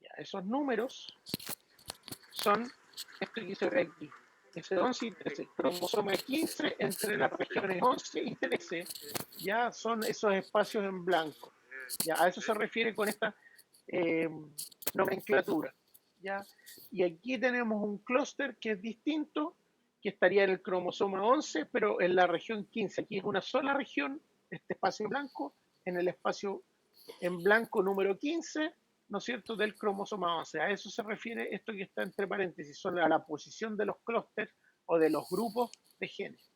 ya, esos números son esto que se ve aquí. Ese 11 y 13, cromosoma 15 entre las regiones 11 y 13, ya son esos espacios en blanco. Ya, a eso se refiere con esta nomenclatura. ¿Ya? Y aquí tenemos un clúster que es distinto, que estaría en el cromosoma 11, pero en la región 15. Aquí es una sola región, este espacio en blanco, en el espacio en blanco número 15, ¿no es cierto?, del cromosoma 11. A eso se refiere esto que está entre paréntesis, son a la posición de los clústeres o de los grupos de genes.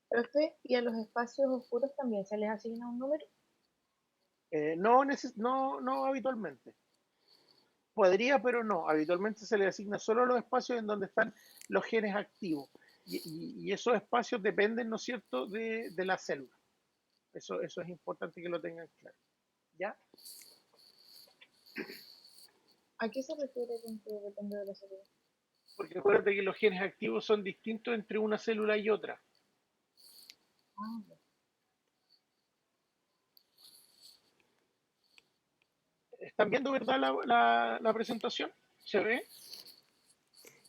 Profe, ¿y a los espacios oscuros también se les asigna un número? No habitualmente. Podría, pero no. Habitualmente se le asigna solo a los espacios en donde están los genes activos. Y esos espacios dependen, ¿no es cierto?, de la célula. Eso es importante que lo tengan claro. ¿Ya? ¿A qué se refiere con que depende de la célula? Porque acuérdate que los genes activos son distintos entre una célula y otra. ¿Están viendo, verdad, la presentación? ¿Se ve?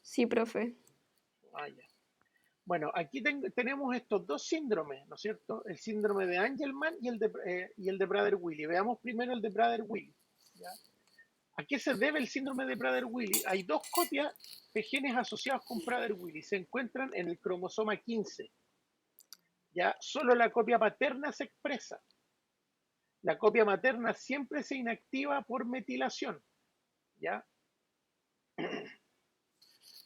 Sí, profe. Ah, ya. Bueno, aquí tenemos estos dos síndromes, ¿no es cierto? El síndrome de Angelman y el de Prader-Willi. Veamos primero el de Prader-Willi. ¿Ya? ¿A qué se debe el síndrome de Prader-Willi? Hay dos copias de genes asociados con Prader-Willi. Se encuentran en el cromosoma 15. ¿Ya? Solo la copia paterna se expresa. La copia materna siempre se inactiva por metilación. ¿Ya?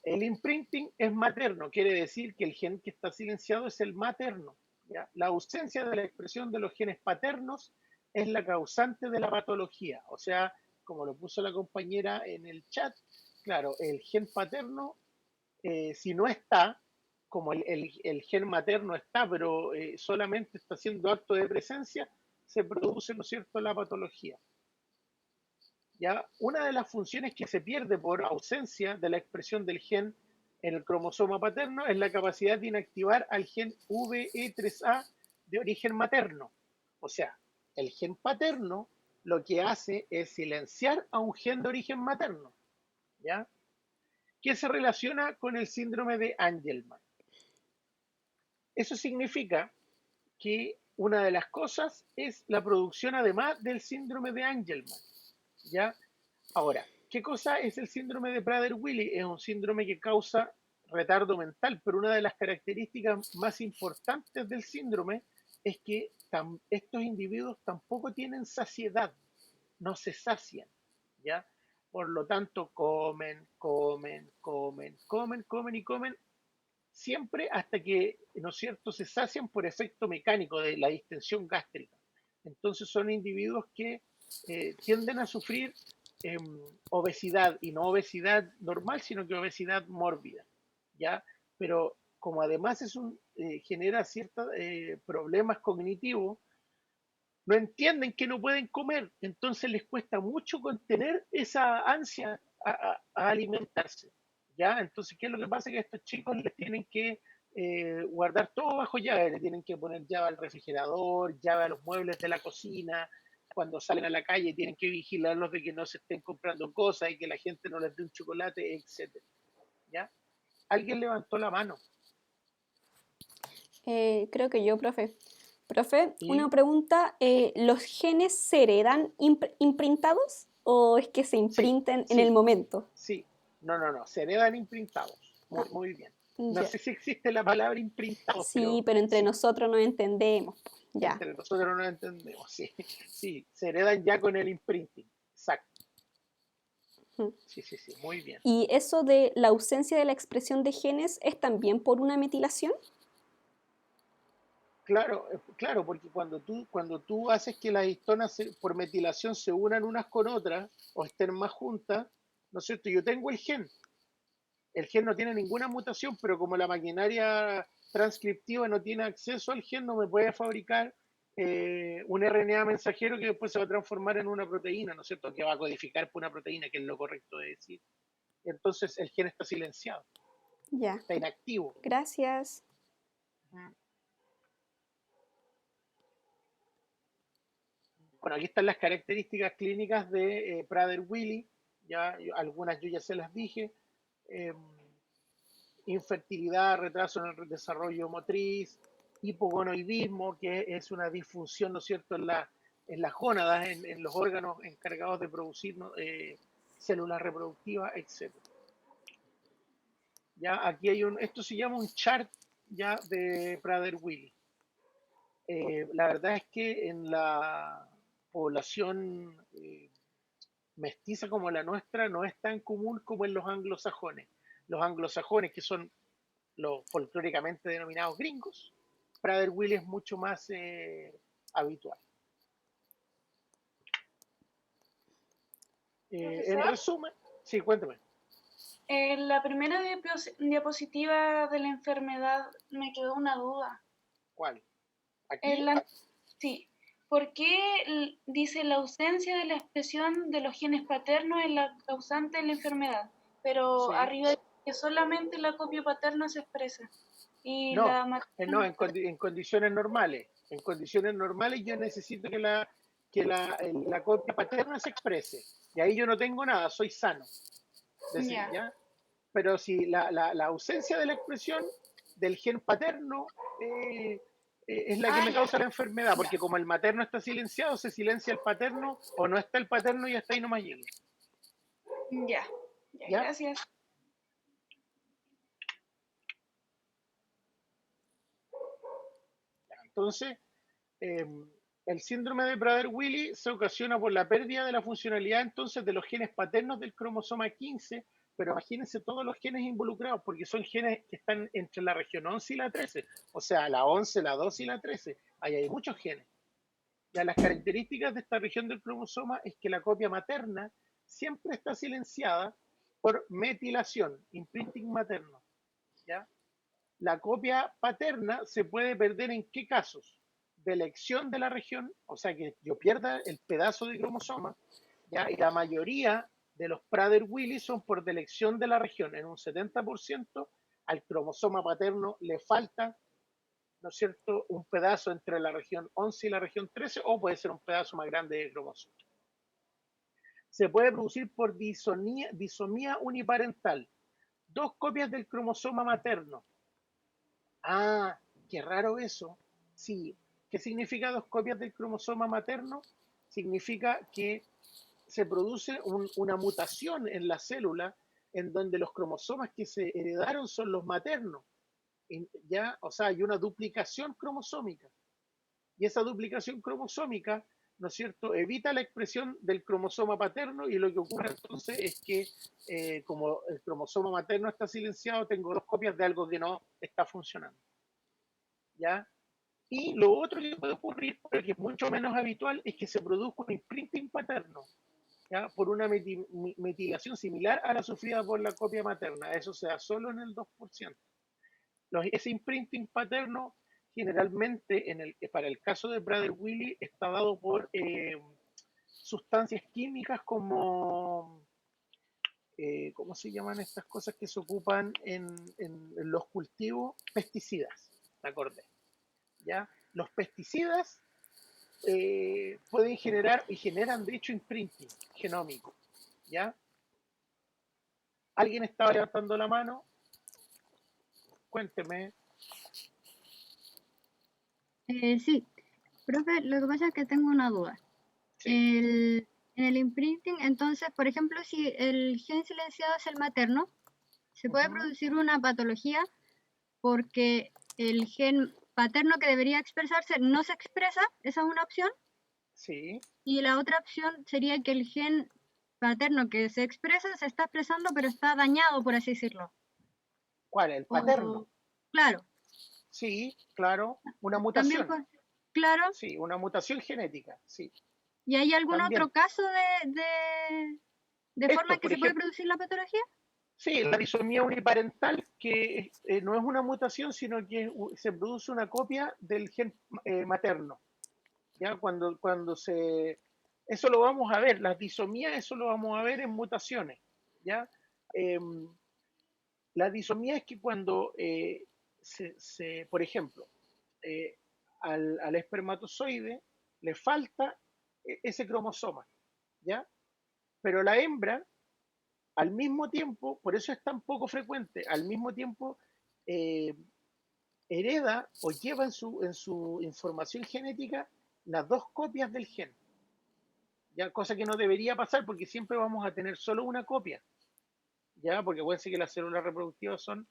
El imprinting es materno, quiere decir que el gen que está silenciado es el materno. ¿Ya? La ausencia de la expresión de los genes paternos es la causante de la patología. O sea, como lo puso la compañera en el chat, claro, el gen paterno, si no está, como el gen materno está, pero solamente está haciendo acto de presencia, se produce, ¿no es cierto?, la patología. ¿Ya? Una de las funciones que se pierde por ausencia de la expresión del gen en el cromosoma paterno es la capacidad de inactivar al gen VE3A de origen materno. O sea, el gen paterno lo que hace es silenciar a un gen de origen materno, ¿ya? Que se relaciona con el síndrome de Angelman. Eso significa que una de las cosas es la producción además del síndrome de Angelman, ¿ya? Ahora, ¿qué cosa es el síndrome de Prader-Willi? Es un síndrome que causa retardo mental, pero una de las características más importantes del síndrome es que estos individuos tampoco tienen saciedad, no se sacian, ¿ya? Por lo tanto, comen y comen, siempre hasta que, ¿no es cierto?, se sacian por efecto mecánico de la distensión gástrica. Entonces son individuos que tienden a sufrir obesidad, y no obesidad normal, sino que obesidad mórbida, ¿ya? Pero como además genera ciertos problemas cognitivos, no entienden que no pueden comer, entonces les cuesta mucho contener esa ansia a alimentarse, ¿ya? Entonces, ¿qué es lo que pasa? Que a estos chicos les tienen que guardar todo bajo llave, le tienen que poner llave al refrigerador, llave a los muebles de la cocina, cuando salen a la calle tienen que vigilarlos de que no se estén comprando cosas y que la gente no les dé un chocolate, etcétera. ¿Ya? Alguien levantó la mano. Creo que yo, profe. Profe, una ¿Sí? pregunta. ¿Los genes se heredan imprintados o es que se Sí, imprinten en el sí, momento? sí. No. Se heredan imprintados. Ah, Muy bien. No ya. sé si existe la palabra imprintados, Sí, pero pero entre sí. nosotros nos entendemos. Ya. Entre nosotros no entendemos. Sí, sí. Se heredan ya con el imprinting. Exacto. Ujú. Sí. Muy bien. ¿Y eso de la ausencia de la expresión de genes es también por una metilación? Claro, porque cuando tú haces que las histonas por metilación se unan unas con otras o estén más juntas, ¿no es cierto? Yo tengo el gen no tiene ninguna mutación, pero como la maquinaria transcriptiva no tiene acceso al gen, no me puede fabricar un RNA mensajero que después se va a transformar en una proteína, ¿no es cierto? Que va a codificar por una proteína, que es lo correcto de decir. Entonces el gen está silenciado, Ya. está inactivo. Gracias. Bueno, aquí están las características clínicas de Prader-Willi, algunas yo ya se las dije. Eh, Infertilidad, retraso en el desarrollo motriz, hipogonoidismo, que es una disfunción, ¿no es cierto?, en las gónadas, en los órganos encargados de producir, ¿no? Células reproductivas, etc. Ya aquí esto se llama un chart ya de Prader-Willi. La verdad es que en la población mestiza como la nuestra no es tan común como en los anglosajones. Los anglosajones, que son los folclóricamente denominados gringos, Prader-Willi es mucho más habitual. En Profesor, resumen, sí, cuéntame. en la primera diapositiva de la enfermedad me quedó una duda. ¿Cuál? En Aquí, la, sí, ¿por qué dice la ausencia de la expresión de los genes paternos es la causante de la enfermedad? Pero sí. arriba dice que solamente la copia paterna se expresa y No, la no, materna. en condiciones normales. En condiciones normales yo necesito que la copia paterna se exprese. Y ahí yo no tengo nada, soy sano. Decir, Ya, ¿ya? Pero si la ausencia de la expresión del gen paterno es la que me ya, causa la enfermedad, ya, porque como el materno está silenciado, se silencia el paterno, o no está el paterno y hasta ahí nomás llega. ya, ya, ¿Ya? gracias. Entonces, eh, el síndrome de Prader-Willi se ocasiona por la pérdida de la funcionalidad entonces de los genes paternos del cromosoma 15, pero imagínense todos los genes involucrados, porque son genes que están entre la región 11 y la 13, o sea, la 11, la 12 y la 13. Ahí hay muchos genes. Ya las características de esta región del cromosoma es que la copia materna siempre está silenciada por metilación, imprinting materno. ¿Ya? La copia paterna se puede perder en qué casos? De elección de la región, o sea que yo pierda el pedazo de cromosoma, ¿ya? Y la mayoría de los Prader-Willi son por elección de la región. En un 70% al cromosoma paterno le falta, ¿no es cierto?, un pedazo entre la región 11 y la región 13, o puede ser un pedazo más grande de cromosoma. Se puede producir por disomía uniparental, dos copias del cromosoma materno. Ah, qué raro eso. Sí, ¿qué significa dos copias del cromosoma materno? Significa que se produce una mutación en la célula en donde los cromosomas que se heredaron son los maternos. ¿Ya? O sea, hay una duplicación cromosómica. Y esa duplicación cromosómica, ¿no es cierto?, evita la expresión del cromosoma paterno, y lo que ocurre entonces es que como el cromosoma materno está silenciado, tengo dos copias de algo que no está funcionando. ¿Ya? Y lo otro que puede ocurrir, pero que es mucho menos habitual, es que se produzca un imprinting paterno, ¿ya? Por una metilación similar a la sufrida por la copia materna. Eso se da solo en el 2%. Ese imprinting paterno generalmente para el caso de Prader-Willi está dado por sustancias químicas como, ¿cómo se llaman estas cosas que se ocupan en los cultivos? Pesticidas, ¿te acordé? ¿Ya? Los pesticidas pueden generar y generan de hecho imprinting genómico, ¿ya? ¿Alguien estaba levantando la mano? Cuénteme. Sí, profe, lo que pasa es que tengo una duda. Sí. En el imprinting, entonces, por ejemplo, si el gen silenciado es el materno, se puede producir una patología porque el gen paterno que debería expresarse no se expresa, esa es una opción. Sí. Y la otra opción sería que el gen paterno que se expresa se está expresando pero está dañado, por así decirlo. ¿Cuál? ¿El paterno? Claro. Sí, claro. Una También, mutación. claro. Sí, una mutación genética, sí. ¿Y hay algún También. otro caso de forma en que se puede producir la patología? Sí, la disomía uniparental, que no es una mutación, sino que se produce una copia del gen materno. ¿Ya? Cuando se... Eso lo vamos a ver, las disomías, eso lo vamos a ver en mutaciones. ¿Ya? La disomía es que cuando, por ejemplo, al espermatozoide le falta ese cromosoma, ¿ya? Pero la hembra, al mismo tiempo, por eso es tan poco frecuente, al mismo tiempo eh, hereda o lleva en su información genética las dos copias del gen, ¿ya? Cosa que no debería pasar porque siempre vamos a tener solo una copia, ¿ya? Porque puede ser que las células reproductivas son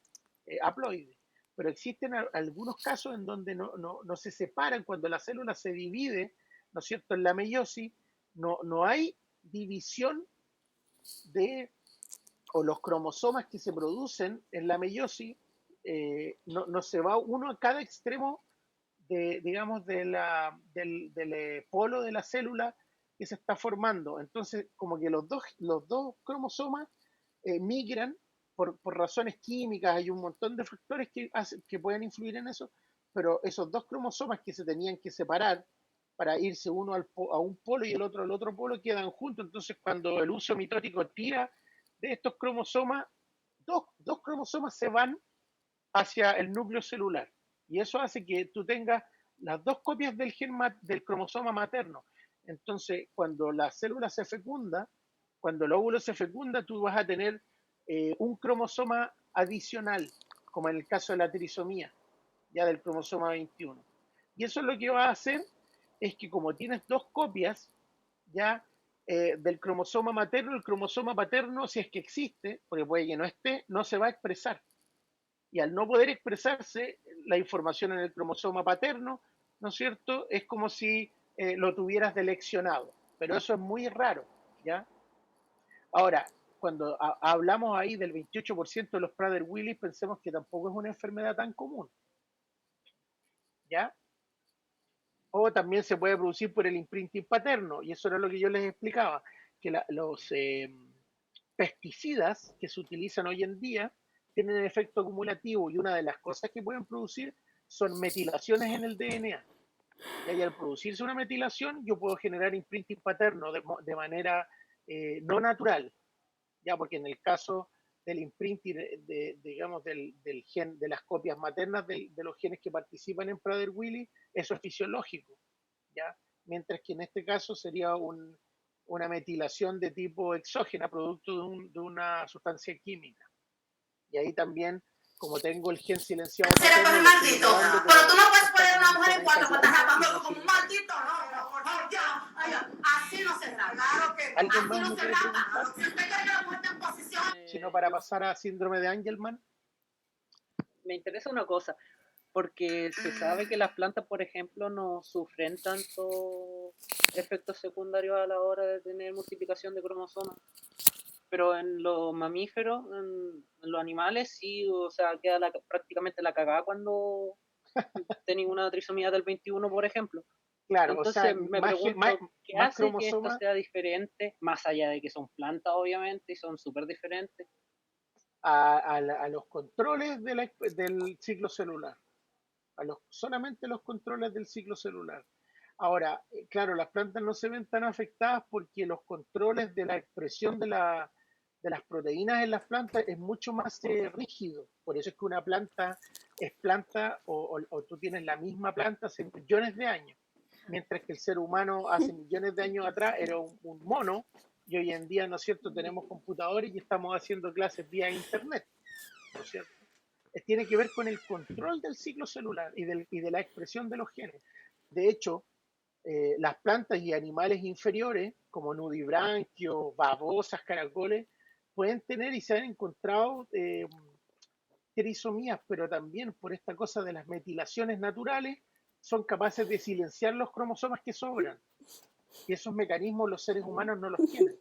haploides. Pero existen algunos casos en donde no se separan cuando la célula se divide, ¿no es cierto? En la meiosis no hay división de, o los cromosomas que se producen en la meiosis, no se va uno a cada extremo digamos, del polo de la célula que se está formando. Entonces, como que los dos cromosomas migran por razones químicas, hay un montón de factores que pueden influir en eso, pero esos dos cromosomas que se tenían que separar para irse uno a un polo y el otro al otro polo quedan juntos. Entonces, cuando el uso mitótico tira de estos cromosomas, dos cromosomas se van hacia el núcleo celular. Y eso hace que tú tengas las dos copias del del cromosoma materno. Entonces, cuando la célula se fecunda, cuando el óvulo se fecunda, tú vas a tener un cromosoma adicional, como en el caso de la trisomía, ya del cromosoma 21. Y eso lo que va a hacer es que como tienes dos copias, ya del cromosoma materno, el cromosoma paterno, si es que existe, porque puede que no esté, no se va a expresar. Y al no poder expresarse la información en el cromosoma paterno, ¿no es cierto? Es como si lo tuvieras deleccionado, pero eso es muy raro, ¿ya? Ahora, cuando hablamos ahí del 28% de los Prader-Willis, pensemos que tampoco es una enfermedad tan común, ¿ya? O también se puede producir por el imprinting paterno, y eso era lo que yo les explicaba, que los pesticidas que se utilizan hoy en día tienen efecto acumulativo y una de las cosas que pueden producir son metilaciones en el DNA. Y al producirse una metilación, yo puedo generar imprinting paterno de manera no natural, ya porque en el caso del imprinting, digamos, del gen, de las copias maternas de los genes que participan en Prader-Willi, eso es fisiológico, ¿ya? Mientras que en este caso sería una metilación de tipo exógena, producto de una sustancia química. Y ahí también, como tengo el gen silenciado Eres paterno, un lo estoy maldito, elevando, pero tú no puedes está poner a como una un mujer en cuatro patas correctamente y hablando no como un sirve para nada. maldito, no, por favor, ya, así no se trata. Claro que ¿Alguien así más no me se quiere trata. preguntar? Si usted quiere que la muerte en posición. Sino para pasar a síndrome de Angelman. Me interesa una cosa, porque se sabe que las plantas, por ejemplo, no sufren tanto efectos secundarios a la hora de tener multiplicación de cromosomas. Pero en los mamíferos, en los animales, sí, o sea, queda prácticamente la cagada cuando tenéis una trisomía del 21, por ejemplo. Claro, o sea, Entonces me pregunto, ¿qué más hace que esto cromosomas sea diferente, más allá de que son plantas, obviamente, y son súper diferentes? a los controles del ciclo celular, solamente los controles del ciclo celular. Ahora, claro, las plantas no se ven tan afectadas porque los controles de la expresión de las proteínas en las plantas es mucho más rígido. Por eso es que una planta es planta o tú tienes la misma planta hace millones de años. mientras que el ser humano hace millones de años atrás era un mono, y hoy en día, ¿no es cierto?, tenemos computadores y estamos haciendo clases vía internet, ¿no es cierto? Tiene que ver con el control del ciclo celular y de la expresión de los genes. De hecho, las plantas y animales inferiores, como nudibranquios, babosas, caracoles, pueden tener y se han encontrado trisomías, pero también por esta cosa de las metilaciones naturales, son capaces de silenciar los cromosomas que sobran. Y esos mecanismos los seres humanos no los tienen.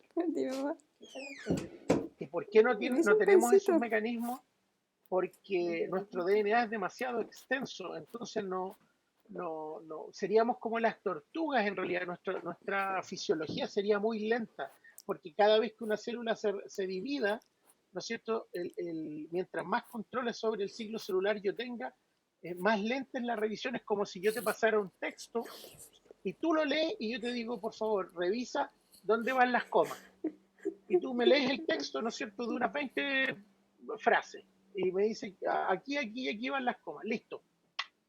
¿Y por qué no tenemos esos mecanismos? Porque nuestro DNA es demasiado extenso, entonces no seríamos como las tortugas en realidad, nuestra fisiología sería muy lenta, porque cada vez que una célula se divida, ¿no es cierto?, mientras más controles sobre el ciclo celular yo tenga, más lenta es la revisión. Es como si yo te pasara un texto y tú lo lees y yo te digo, por favor, revisa dónde van las comas. Y tú me lees el texto, ¿no es cierto?, de unas 20 frases. Y me dice, aquí van las comas. Listo.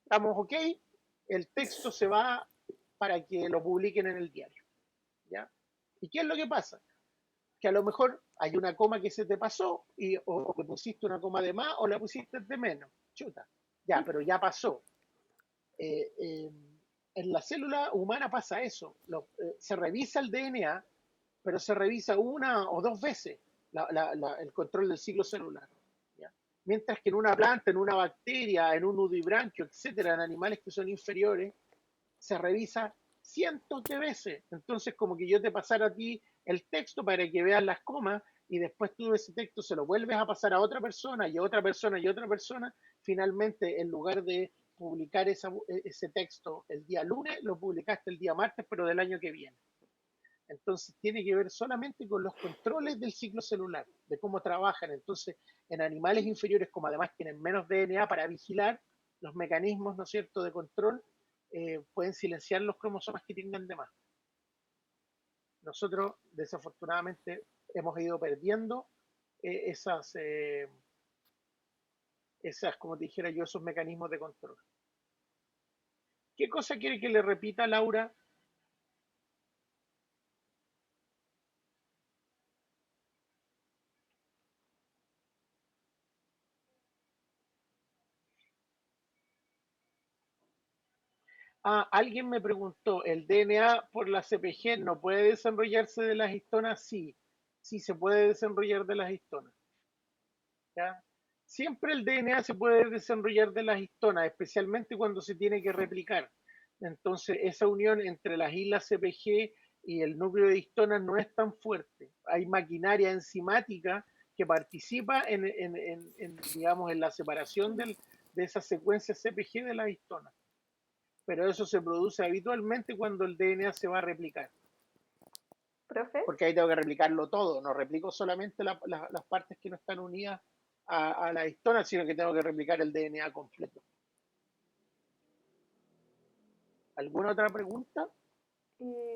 Estamos ok. El texto se va para que lo publiquen en el diario. ¿Ya? ¿Y qué es lo que pasa? Que a lo mejor hay una coma que se te pasó o que pusiste una coma de más o la pusiste de menos. Chuta. Ya, pero ya pasó. En la célula humana pasa eso. Se revisa el DNA, pero se revisa una o dos veces el control del ciclo celular. ¿Ya? Mientras que en una planta, en una bacteria, en un nudibranquio, etcétera, en animales que son inferiores, se revisa cientos de veces. Entonces, como que yo te pasara a ti el texto para que veas las comas y después tú ese texto se lo vuelves a pasar a otra persona y a otra persona y a otra persona, finalmente en lugar de publicar ese texto el día lunes, lo publicaste el día martes, pero del año que viene. Entonces tiene que ver solamente con los controles del ciclo celular, de cómo trabajan. Entonces, en animales inferiores, como además tienen menos DNA para vigilar, los mecanismos, ¿no es cierto?, de control, pueden silenciar los cromosomas que tengan de más. Nosotros, desafortunadamente, hemos ido perdiendo esas, como te dijera yo, esos mecanismos de control. ¿Qué cosa quiere que le repita, Laura? Alguien me preguntó, ¿el DNA por la CPG no puede desenrollarse de las histonas? Sí, sí se puede desenrollar de las histonas. ¿Ya? Siempre el DNA se puede desenrollar de las histonas, especialmente cuando se tiene que replicar. Entonces, esa unión entre las islas CPG y el núcleo de histonas no es tan fuerte. Hay maquinaria enzimática que participa digamos, en la separación de esas secuencias CPG de las histonas. Pero eso se produce habitualmente cuando el DNA se va a replicar. ¿Profe? Porque ahí tengo que replicarlo todo, no replico solamente las partes que no están unidas a la histona, sino que tengo que replicar el DNA completo. ¿Alguna otra pregunta?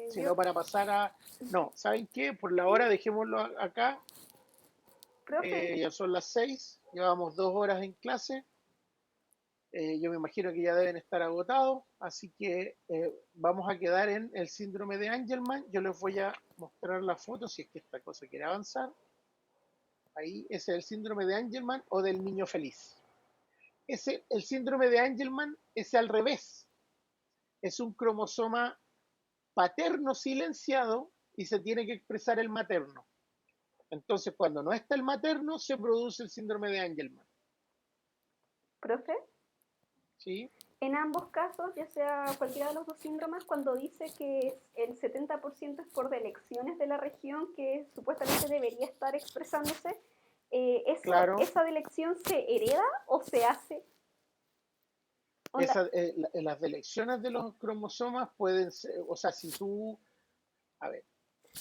Si no, para pasar a... No, ¿saben qué? Por la hora dejémoslo acá. Ya son las 6, llevamos 2 horas en clase. Yo me imagino que ya deben estar agotados, así que vamos a quedar en el síndrome de Angelman. Yo les voy a mostrar la foto si es que esta cosa quiere avanzar. Ahí, ese es el síndrome de Angelman o del niño feliz. El síndrome de Angelman es al revés. Es un cromosoma paterno silenciado y se tiene que expresar el materno. Entonces, cuando no está el materno, se produce el síndrome de Angelman. ¿Profe? ¿Sí? En ambos casos, ya sea cualquiera de los dos síndromes, cuando dice que el 70% es por delecciones de la región que supuestamente debería estar expresándose, claro. ¿esa delección se hereda o se hace? Las delecciones de los cromosomas pueden ser, o sea, si tú, a ver.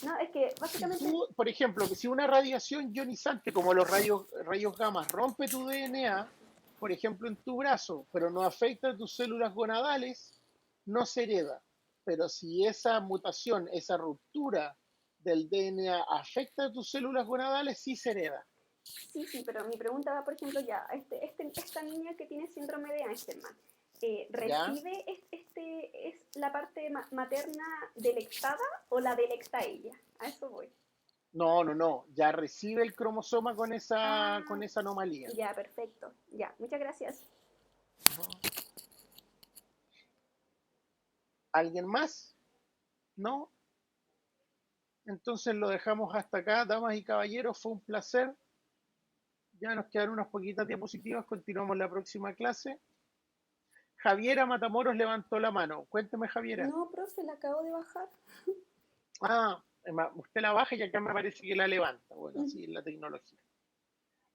No, es que básicamente... Si tú, por ejemplo, si una radiación ionizante como los rayos gamma rompe tu DNA, por ejemplo, en tu brazo, pero no afecta a tus células gonadales, no se hereda. Pero si esa mutación, esa ruptura del DNA afecta a tus células gonadales, sí se hereda. Sí, pero mi pregunta va, por ejemplo, ya, esta niña que tiene síndrome de Angelman, ¿recibe parte es la parte materna delectada o la delecta ella? A eso voy. No, ya recibe el cromosoma con Ah, esa anomalía. ya, perfecto. Ya, muchas gracias. ¿Alguien más? ¿No? Entonces lo dejamos hasta acá, damas y caballeros, fue un placer. Ya nos quedan unas poquitas diapositivas, continuamos la próxima clase. Javiera Matamoros levantó la mano. Cuénteme, Javiera. No, profe, la acabo de bajar. Ah, usted la baja y acá me parece que la levanta. Bueno, así es la tecnología.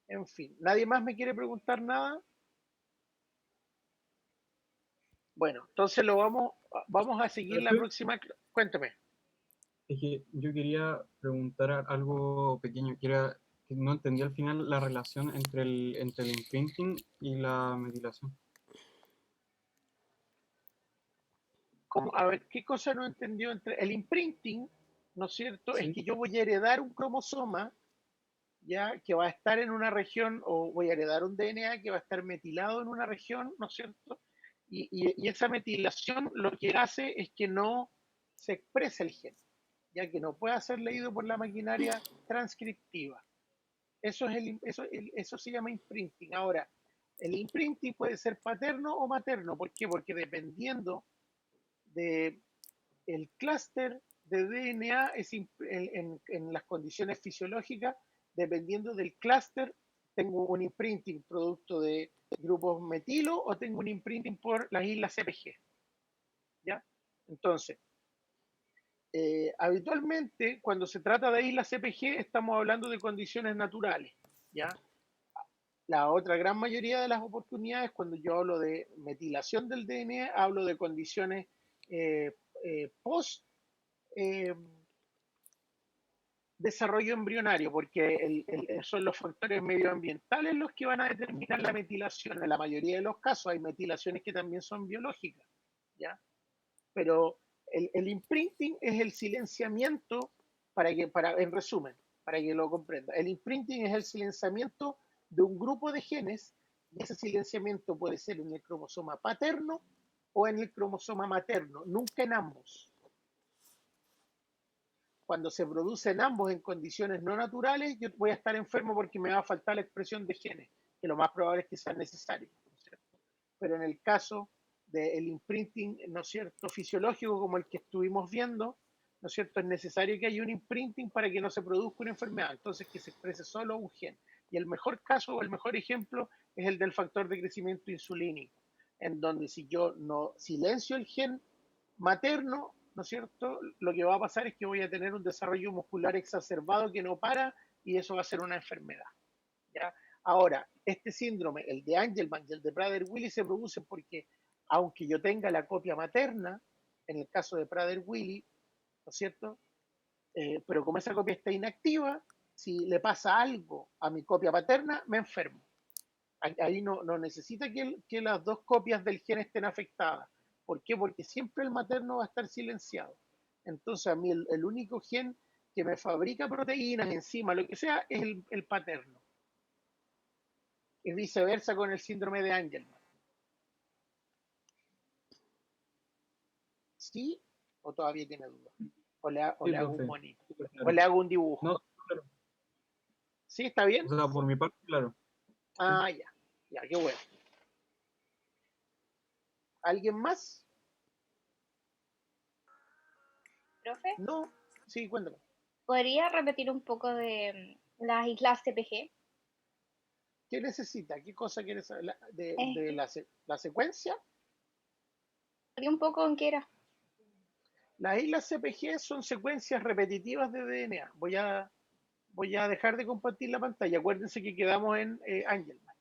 En fin, ¿nadie más me quiere preguntar nada? Bueno, entonces vamos a seguir la próxima. Cuénteme. Es que yo quería preguntar algo pequeño, que no entendí al final la relación entre el imprinting y la metilación. A ver, ¿qué cosa no entendió entre el imprinting, ¿no es cierto? ¿Sí? Es que yo voy a heredar un cromosoma, ya, que va a estar en una región, o voy a heredar un DNA que va a estar metilado en una región, ¿no es cierto? Y esa metilación lo que hace es que no se exprese el gen, ya que no pueda ser leído por la maquinaria transcriptiva. Eso se llama imprinting. Ahora, el imprinting puede ser paterno o materno. ¿Por qué? Porque dependiendo de el clúster de DNA en las condiciones fisiológicas, dependiendo del clúster, tengo un imprinting producto de grupos metilo o tengo un imprinting por las islas CPG. ¿Ya? Entonces, habitualmente cuando se trata de islas CPG estamos hablando de condiciones naturales. ¿Ya? La otra gran mayoría de las oportunidades, cuando yo hablo de metilación del DNA, hablo de condiciones post desarrollo embrionario, porque son los factores medioambientales los que van a determinar la metilación. En la mayoría de los casos hay metilaciones que también son biológicas, ¿ya? Pero el imprinting es el silenciamiento, en resumen, para que lo comprenda, el imprinting es el silenciamiento de un grupo de genes, y ese silenciamiento puede ser en el cromosoma paterno o en el cromosoma materno, nunca en ambos. Cuando se producen ambos en condiciones no naturales, yo voy a estar enfermo porque me va a faltar la expresión de genes, que lo más probable es que sea necesario, ¿no es cierto? Pero en el caso del imprinting, ¿no es cierto?, fisiológico como el que estuvimos viendo, ¿no es cierto?, es necesario que haya un imprinting para que no se produzca una enfermedad, entonces que se exprese solo un gen. Y el mejor caso o el mejor ejemplo es el del factor de crecimiento insulínico, en donde si yo no silencio el gen materno, ¿no es cierto? Lo que va a pasar es que voy a tener un desarrollo muscular exacerbado que no para y eso va a ser una enfermedad. ¿Ya? Ahora, este síndrome, el de Angelman y el de Prader-Willi, se produce porque, aunque yo tenga la copia materna, en el caso de Prader-Willi, ¿no es cierto? Pero como esa copia está inactiva, si le pasa algo a mi copia paterna, me enfermo. Ahí no necesita que las dos copias del gen estén afectadas. ¿Por qué? Porque siempre el materno va a estar silenciado. Entonces a mí el único gen que me fabrica proteínas, enzimas, lo que sea, es el paterno. Y viceversa con el síndrome de Angelman. ¿Sí? ¿O todavía tiene dudas? ¿O le hago un monito? ¿O le hago un dibujo? No, claro. ¿Sí? ¿Está bien? O sea, por mi parte, claro. Ah, ya. Ya, qué bueno. ¿Alguien más? Profe, No. Sí, cuéntame. ¿podría repetir un poco de las islas CPG? ¿Qué necesita? ¿Qué cosa quiere saber? ¿De la secuencia? Un poco en qué era. Las islas CPG son secuencias repetitivas de DNA. Voy a dejar de compartir la pantalla. Acuérdense que quedamos en Angelman.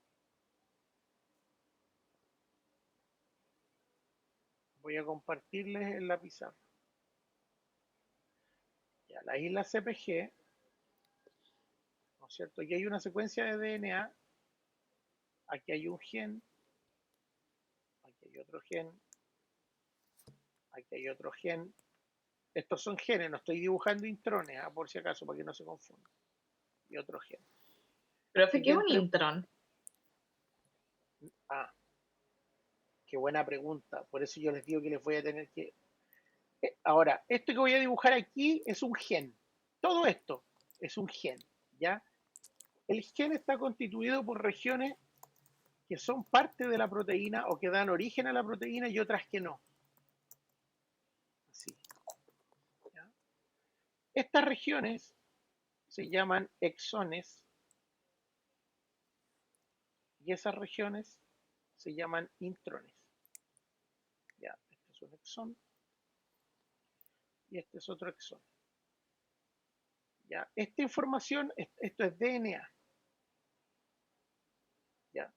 Voy a compartirles en la pizarra. Ya, las islas CPG, ¿no es cierto? Aquí hay una secuencia de DNA. Aquí hay un gen. Aquí hay otro gen. Aquí hay otro gen. Estos son genes, no estoy dibujando intrones, por si acaso, para que no se confunda. Y otro gen. Profe, ¿qué es un intron? Ah. Qué buena pregunta. Por eso yo les digo que les voy a tener que... Ahora, esto que voy a dibujar aquí es un gen. Todo esto es un gen, ¿ya? El gen está constituido por regiones que son parte de la proteína o que dan origen a la proteína y otras que no. Así. ¿Ya? Estas regiones se llaman exones y esas regiones se llaman intrones. Ya, este es un exón y este es otro exón. Ya, esta información, esto es DNA. Ya.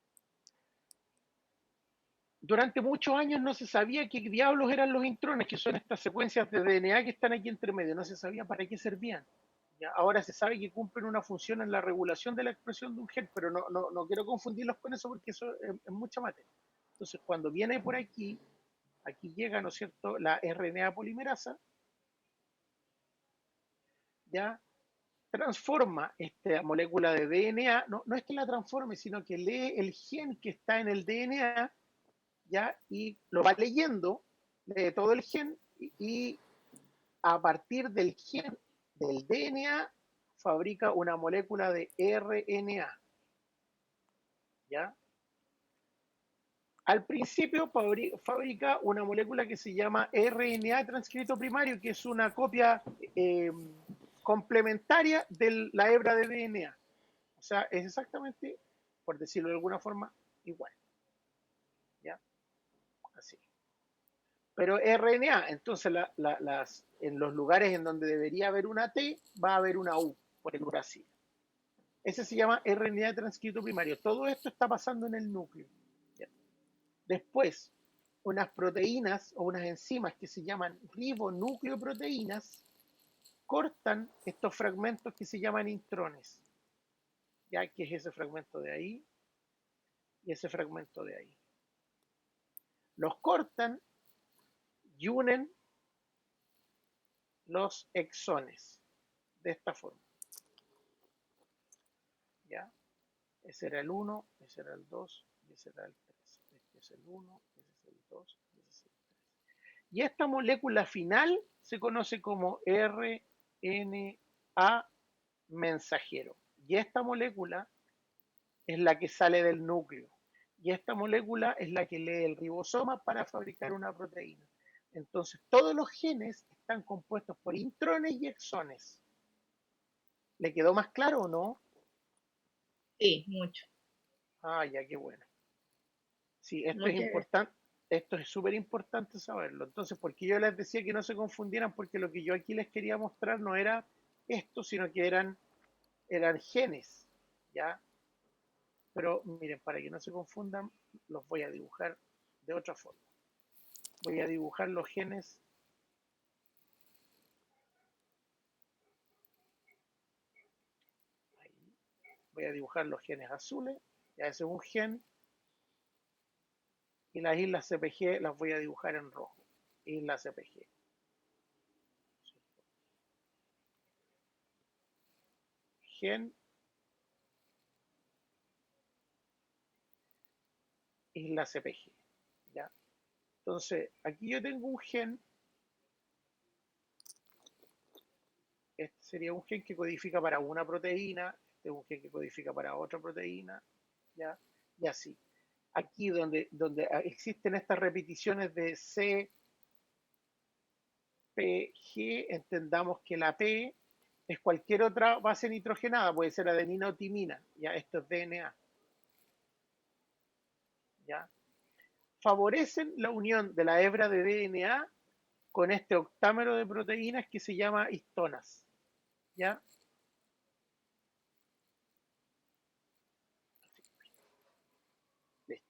Durante muchos años no se sabía qué diablos eran los intrones, que son estas secuencias de DNA que están aquí entre medio. No se sabía para qué servían. ¿Ya? Ahora se sabe que cumplen una función en la regulación de la expresión de un gen, pero no quiero confundirlos con eso porque eso es mucha materia. Entonces, cuando viene por aquí, aquí llega, ¿no es cierto?, la RNA polimerasa, ya transforma esta molécula de DNA, no es que la transforme, sino que lee el gen que está en el DNA, ¿ya? Y lo va leyendo, lee todo el gen y a partir del gen del DNA fabrica una molécula de RNA, ¿ya? Al principio fabrica una molécula que se llama RNA transcrito primario, que es una copia complementaria de la hebra de DNA. O sea, es exactamente, por decirlo de alguna forma, igual. ¿Ya? Así. Pero RNA, entonces en los lugares en donde debería haber una T, va a haber una U, por el uracilo. Ese se llama RNA transcrito primario. Todo esto está pasando en el núcleo. ¿Ya? Después, unas proteínas o unas enzimas que se llaman ribonucleoproteínas cortan estos fragmentos que se llaman intrones. Ya que es ese fragmento de ahí y ese fragmento de ahí. Los cortan y unen los exones de esta forma. ¿Ya? Ese era el 1, ese era el 2 y ese era el 3. Este es el 1, ese es el 2 y ese es el 3. Y esta molécula final se conoce como RNA mensajero. Y esta molécula es la que sale del núcleo. Y esta molécula es la que lee el ribosoma para fabricar una proteína. Entonces, todos los genes están compuestos por intrones y exones. ¿Le quedó más claro o no? Sí, mucho. Ah, ya, qué bueno. Sí, esto es importante. Esto es súper importante saberlo. Entonces, porque yo les decía que no se confundieran, porque lo que yo aquí les quería mostrar no era esto, sino que eran genes, ¿ya? Pero miren, para que no se confundan, los voy a dibujar de otra forma. Voy a dibujar los genes. Ahí. Voy a dibujar los genes azules. Ya ese es un gen. Y las islas CPG las voy a dibujar en rojo. Islas CPG. Gen. Isla CPG. ¿Ya? Entonces, aquí yo tengo un gen. Este sería un gen que codifica para una proteína. Este es un gen que codifica para otra proteína. ¿Ya? Y así. Aquí donde existen estas repeticiones de C, P, G, entendamos que la P es cualquier otra base nitrogenada, puede ser adenina o timina, ya esto es DNA. ¿Ya? Favorecen la unión de la hebra de DNA con este octámero de proteínas que se llama histonas. ¿Ya? Listo.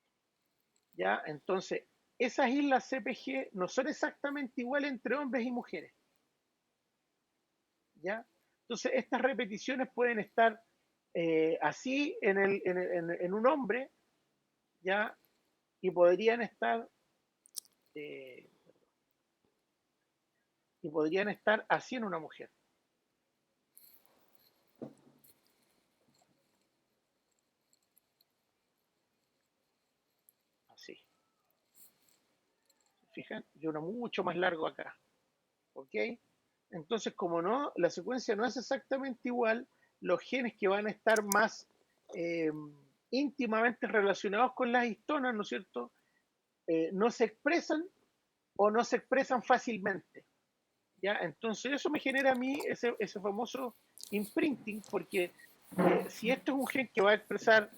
¿Ya? Entonces, esas islas CPG no son exactamente iguales entre hombres y mujeres. ¿Ya? Entonces, estas repeticiones pueden estar así en un hombre, ¿ya? Y podrían estar así en una mujer. Así. fijan, y uno mucho más largo acá. ¿Ok? Entonces, como no, la secuencia no es exactamente igual, los genes que van a estar más íntimamente relacionados con las histonas, ¿no es cierto? No se expresan o no se expresan fácilmente. ¿Ya? Entonces eso me genera a mí ese famoso imprinting, porque si esto es un gen que va a expresar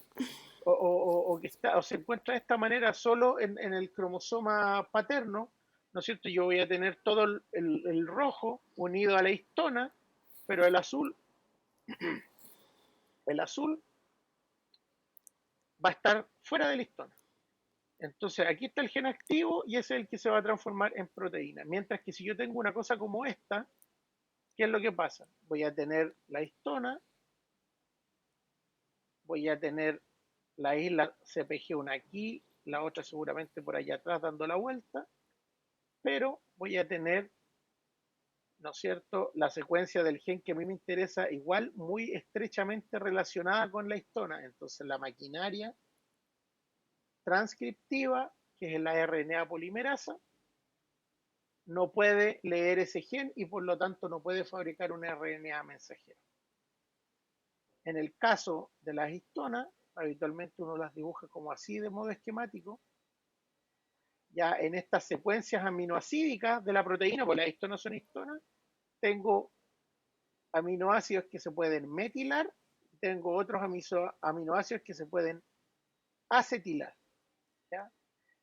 o que está, o se encuentra de esta manera solo en el cromosoma paterno, ¿no es cierto? Yo voy a tener todo el rojo unido a la histona, pero el azul va a estar fuera de la histona. Entonces aquí está el gen activo y ese es el que se va a transformar en proteína. Mientras que si yo tengo una cosa como esta, ¿qué es lo que pasa? Voy a tener la histona, voy a tener la isla CPG una aquí, la otra seguramente por allá atrás dando la vuelta, pero voy a tener, ¿no es cierto?, la secuencia del gen que a mí me interesa igual muy estrechamente relacionada con la histona. Entonces la maquinaria transcriptiva, que es la RNA polimerasa, no puede leer ese gen y por lo tanto no puede fabricar un RNA mensajero. En el caso de las histonas, habitualmente uno las dibuja como así de modo esquemático. Ya en estas secuencias aminoácidicas de la proteína, pues las histonas son histonas, tengo aminoácidos que se pueden metilar, tengo otros aminoácidos que se pueden acetilar. ¿Ya?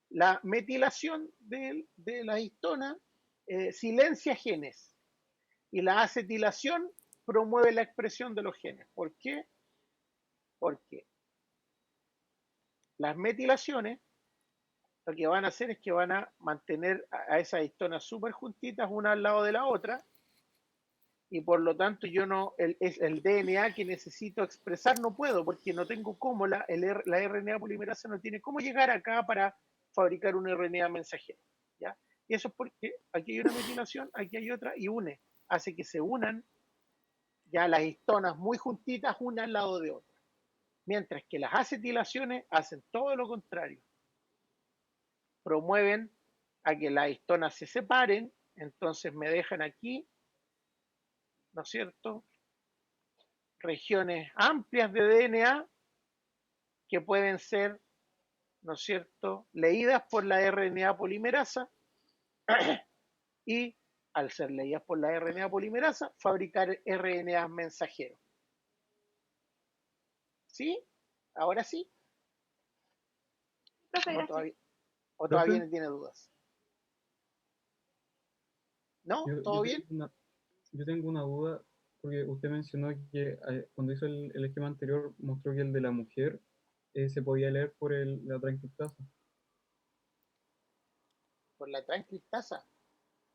La metilación de la histona silencia genes y la acetilación promueve la expresión de los genes. ¿Por qué? Porque las metilaciones lo que van a hacer es que van a mantener a esas histonas súper juntitas una al lado de la otra y por lo tanto yo no, el DNA que necesito expresar no puedo porque no tengo cómo, la RNA polimerasa no tiene cómo llegar acá para fabricar un RNA mensajero. ¿Ya? Y eso es porque aquí hay una metilación, aquí hay otra y hace que se unan ya las histonas muy juntitas una al lado de otra. Mientras que las acetilaciones hacen todo lo contrario. Promueven a que las histonas se separen, entonces me dejan aquí, ¿no es cierto?, regiones amplias de DNA que pueden ser, ¿no es cierto?, leídas por la RNA polimerasa y al ser leídas por la RNA polimerasa, fabricar RNA mensajeros. ¿Sí? ¿Ahora sí? ¿O todavía no tiene dudas? ¿No? ¿Todo bien? Yo tengo una duda, porque usted mencionó que cuando hizo el esquema anterior mostró que el de la mujer se podía leer por la transcriptasa. ¿Por la transcriptasa?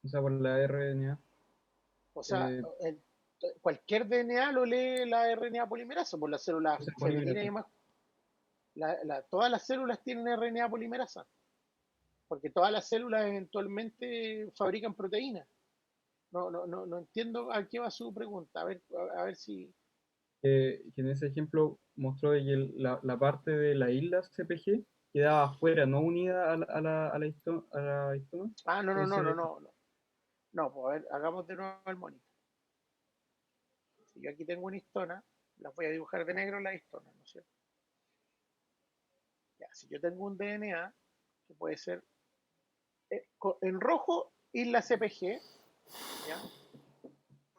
O sea, por la RNA. O sea, cualquier DNA lo lee la RNA polimerasa, por las células femeninas y más. Todas las células tienen RNA polimerasa, porque todas las células eventualmente fabrican proteínas. No entiendo a qué va su pregunta. A ver si... que en ese ejemplo mostró de que la parte de la isla CPG quedaba afuera, no unida a la histona. Ah, no. No, pues a ver, hagamos de nuevo el monito. Si yo aquí tengo una histona, las voy a dibujar de negro las histonas, ¿no es cierto? Ya, si yo tengo un DNA, que puede ser en rojo isla CPG, ¿ya?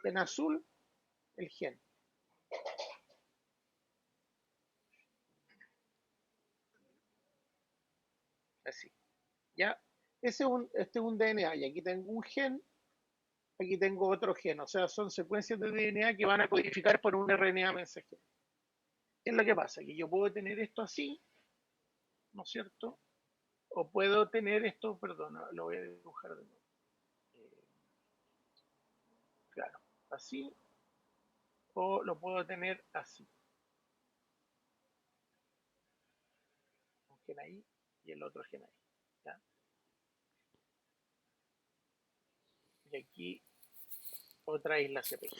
En azul el gen. Así. ¿Ya? Este es un DNA y aquí tengo un gen, aquí tengo otro gen, o sea, son secuencias de DNA que van a codificar por un RNA mensajero. ¿Qué es lo que pasa? Que yo puedo tener esto así, ¿no es cierto? O puedo tener esto, perdón, lo voy a dibujar de nuevo. Claro, así, o lo puedo tener así. Un gen ahí y el otro gen ahí. ¿Ya? Y aquí otra isla CPG.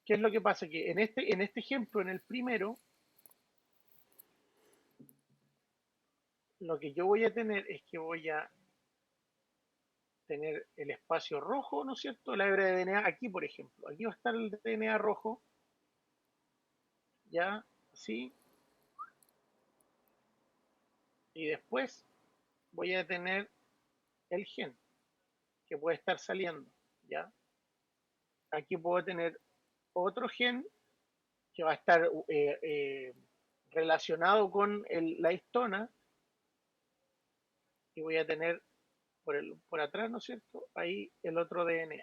¿Qué es lo que pasa? Que en este ejemplo, en el primero, lo que yo voy a tener es que voy a tener el espacio rojo, ¿no es cierto? La hebra de DNA aquí, por ejemplo. Aquí va a estar el DNA rojo, ya, así. Y después voy a tener el gen que puede estar saliendo, ¿ya? Aquí puedo tener otro gen que va a estar relacionado con la histona y voy a tener por atrás, ¿no es cierto? Ahí el otro DNA.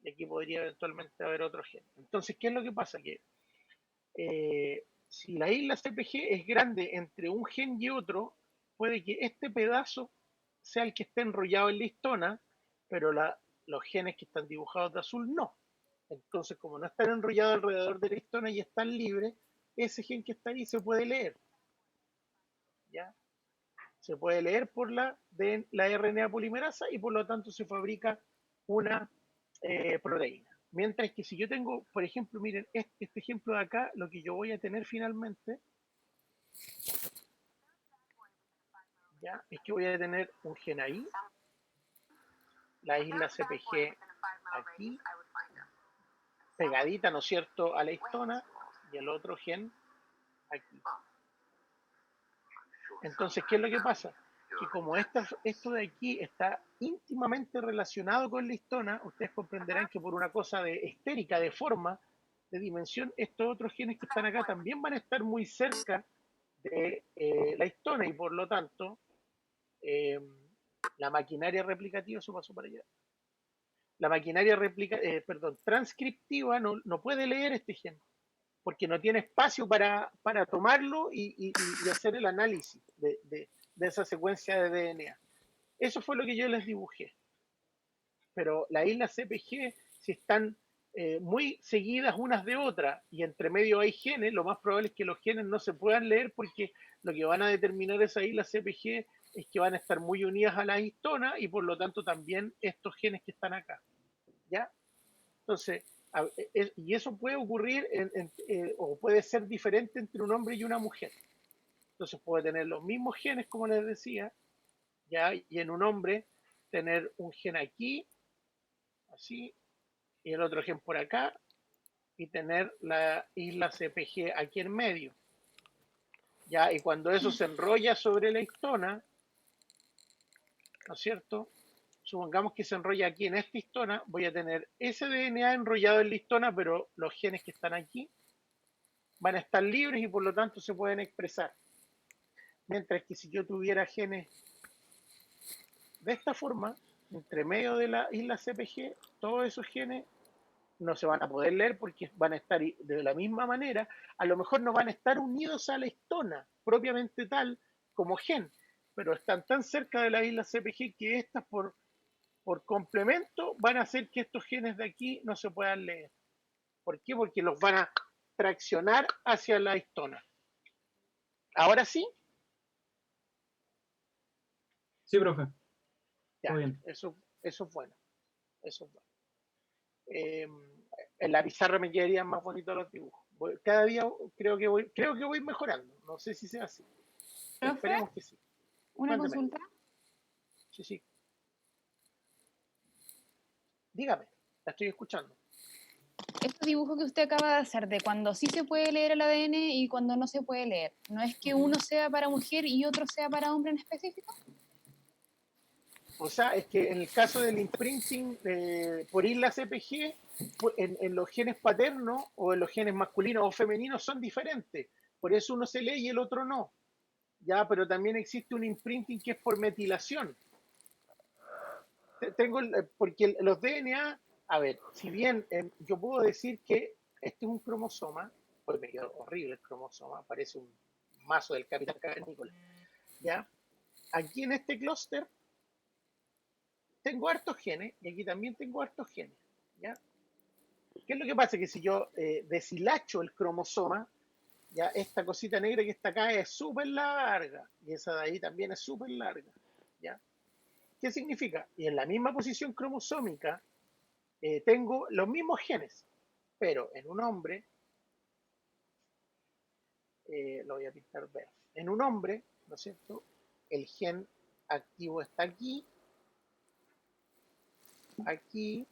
Y aquí podría eventualmente haber otro gen. Entonces, ¿qué es lo que pasa? Que si la isla CPG es grande entre un gen y otro, puede que este pedazo sea el que esté enrollado en la histona, pero los genes que están dibujados de azul no. Entonces, como no están enrollados alrededor de la histona y están libres, ese gen que está ahí se puede leer. ¿Ya? Se puede leer por la RNA polimerasa y por lo tanto se fabrica una proteína. Mientras que si yo tengo, por ejemplo, miren, este ejemplo de acá, lo que yo voy a tener finalmente, ¿ya? Es que voy a tener un gen ahí, la isla CPG aquí, pegadita, ¿no es cierto?, a la histona, y el otro gen aquí. Entonces, ¿qué es lo que pasa? Que como esto de aquí está íntimamente relacionado con la histona, ustedes comprenderán que por una cosa de esférica, de forma, de dimensión, estos otros genes que están acá también van a estar muy cerca de la histona y por lo tanto la maquinaria replicativa, eso pasó para allá, la maquinaria transcriptiva no puede leer este gen porque no tiene espacio para tomarlo y hacer el análisis de esa secuencia de DNA. Eso fue lo que yo les dibujé. Pero las islas CPG, si están muy seguidas unas de otras y entre medio hay genes, lo más probable es que los genes no se puedan leer porque lo que van a determinar esas islas CPG es que van a estar muy unidas a la histona y por lo tanto también estos genes que están acá. ¿Ya? Entonces, y eso puede ocurrir o puede ser diferente entre un hombre y una mujer. Entonces puede tener los mismos genes, como les decía, ¿ya? Y en un hombre tener un gen aquí, así, y el otro gen por acá, y tener la isla CPG aquí en medio. ¿Ya? Y cuando eso se enrolla sobre la histona, ¿no es cierto? Supongamos que se enrolla aquí en esta histona, voy a tener ese DNA enrollado en la histona, pero los genes que están aquí van a estar libres y por lo tanto se pueden expresar. Mientras que si yo tuviera genes de esta forma, entre medio de la isla CPG, todos esos genes no se van a poder leer porque van a estar de la misma manera, a lo mejor no van a estar unidos a la histona propiamente tal como gen, pero están tan cerca de la isla CPG que estas por complemento van a hacer que estos genes de aquí no se puedan leer. ¿Por qué? Porque los van a traccionar hacia la histona. ¿Ahora sí? Sí, profe. Ya, bien. eso es bueno. Eso es bueno. En la pizarra me quedarían más bonitos los dibujos. Cada día creo que voy mejorando. No sé si sea así. ¿Profe? Esperemos que sí. ¿Una Mándeme. consulta? Sí. Dígame, la estoy escuchando. Este dibujo que usted acaba de hacer de cuando sí se puede leer el ADN y cuando no se puede leer, ¿no es que uno sea para mujer y otro sea para hombre en específico? O sea, es que en el caso del imprinting por isla CPG, en los genes paternos o en los genes masculinos o femeninos son diferentes. Por eso uno se lee y el otro no. Ya, pero también existe un imprinting que es por metilación. Porque los DNA, a ver, si bien yo puedo decir que este es un cromosoma, pues me quedó horrible el cromosoma, parece un mazo del Capitán Cavernícola. ¿Ya? Aquí en este clúster tengo hartos genes y aquí también tengo hartos genes. ¿Ya? ¿Qué es lo que pasa? Que si yo deshilacho el cromosoma, ya esta cosita negra que está acá es súper larga y esa de ahí también es súper larga. ¿Ya? ¿Qué significa? Y en la misma posición cromosómica tengo los mismos genes, pero en un hombre, lo voy a pintar verde, en un hombre, ¿no es cierto? El gen activo está aquí aquí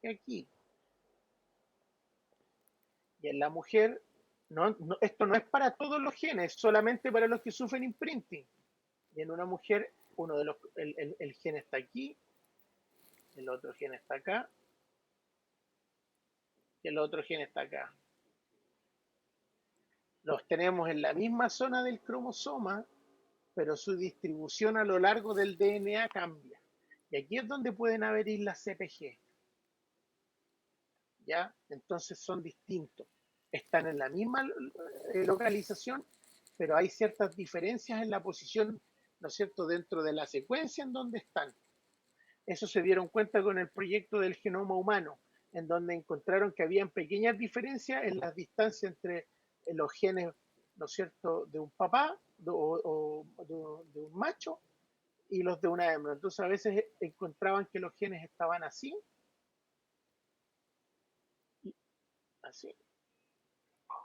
y aquí. Y en la mujer, esto no es para todos los genes, solamente para los que sufren imprinting. Y en una mujer, el gen está aquí, el otro gen está acá, y el otro gen está acá. Los tenemos en la misma zona del cromosoma, pero su distribución a lo largo del DNA cambia. Y aquí es donde pueden haber islas CPG. ¿Ya? Entonces son distintos. Están en la misma localización, pero hay ciertas diferencias en la posición, ¿no es cierto?, dentro de la secuencia en donde están. Eso se dieron cuenta con el proyecto del genoma humano, en donde encontraron que habían pequeñas diferencias en las distancias entre los genes, ¿no es cierto?, de un papá o de un macho y los de una hembra. Entonces a veces encontraban que los genes estaban así, así,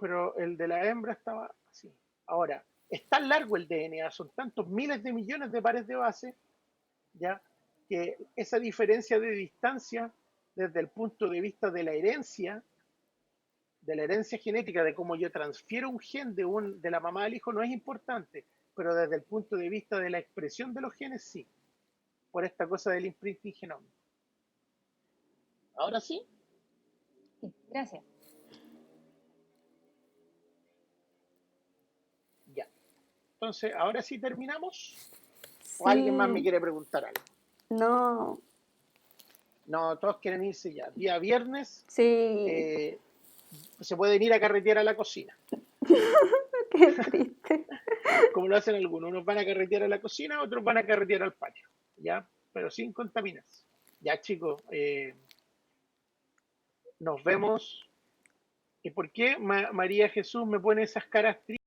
pero el de la hembra estaba así. Ahora, es tan largo el DNA, son tantos miles de millones de pares de base, ¿ya?, que esa diferencia de distancia desde el punto de vista de la herencia genética, de cómo yo transfiero un gen de la mamá al hijo, no es importante, pero desde el punto de vista de la expresión de los genes, sí, por esta cosa del imprinting genómico. ¿Ahora sí? Sí, gracias. Ya. Entonces, ¿ahora sí terminamos? ¿O Sí. alguien más me quiere preguntar algo? No. No, todos quieren irse ya. Día viernes. Sí. Se pueden ir a carretear a la cocina. Qué triste. Como lo hacen algunos. Unos van a carretear a la cocina, otros van a carretear al patio. ¿Ya? Pero sin contaminarse. Ya, chicos. Nos vemos. ¿Y por qué María Jesús me pone esas caras tristes?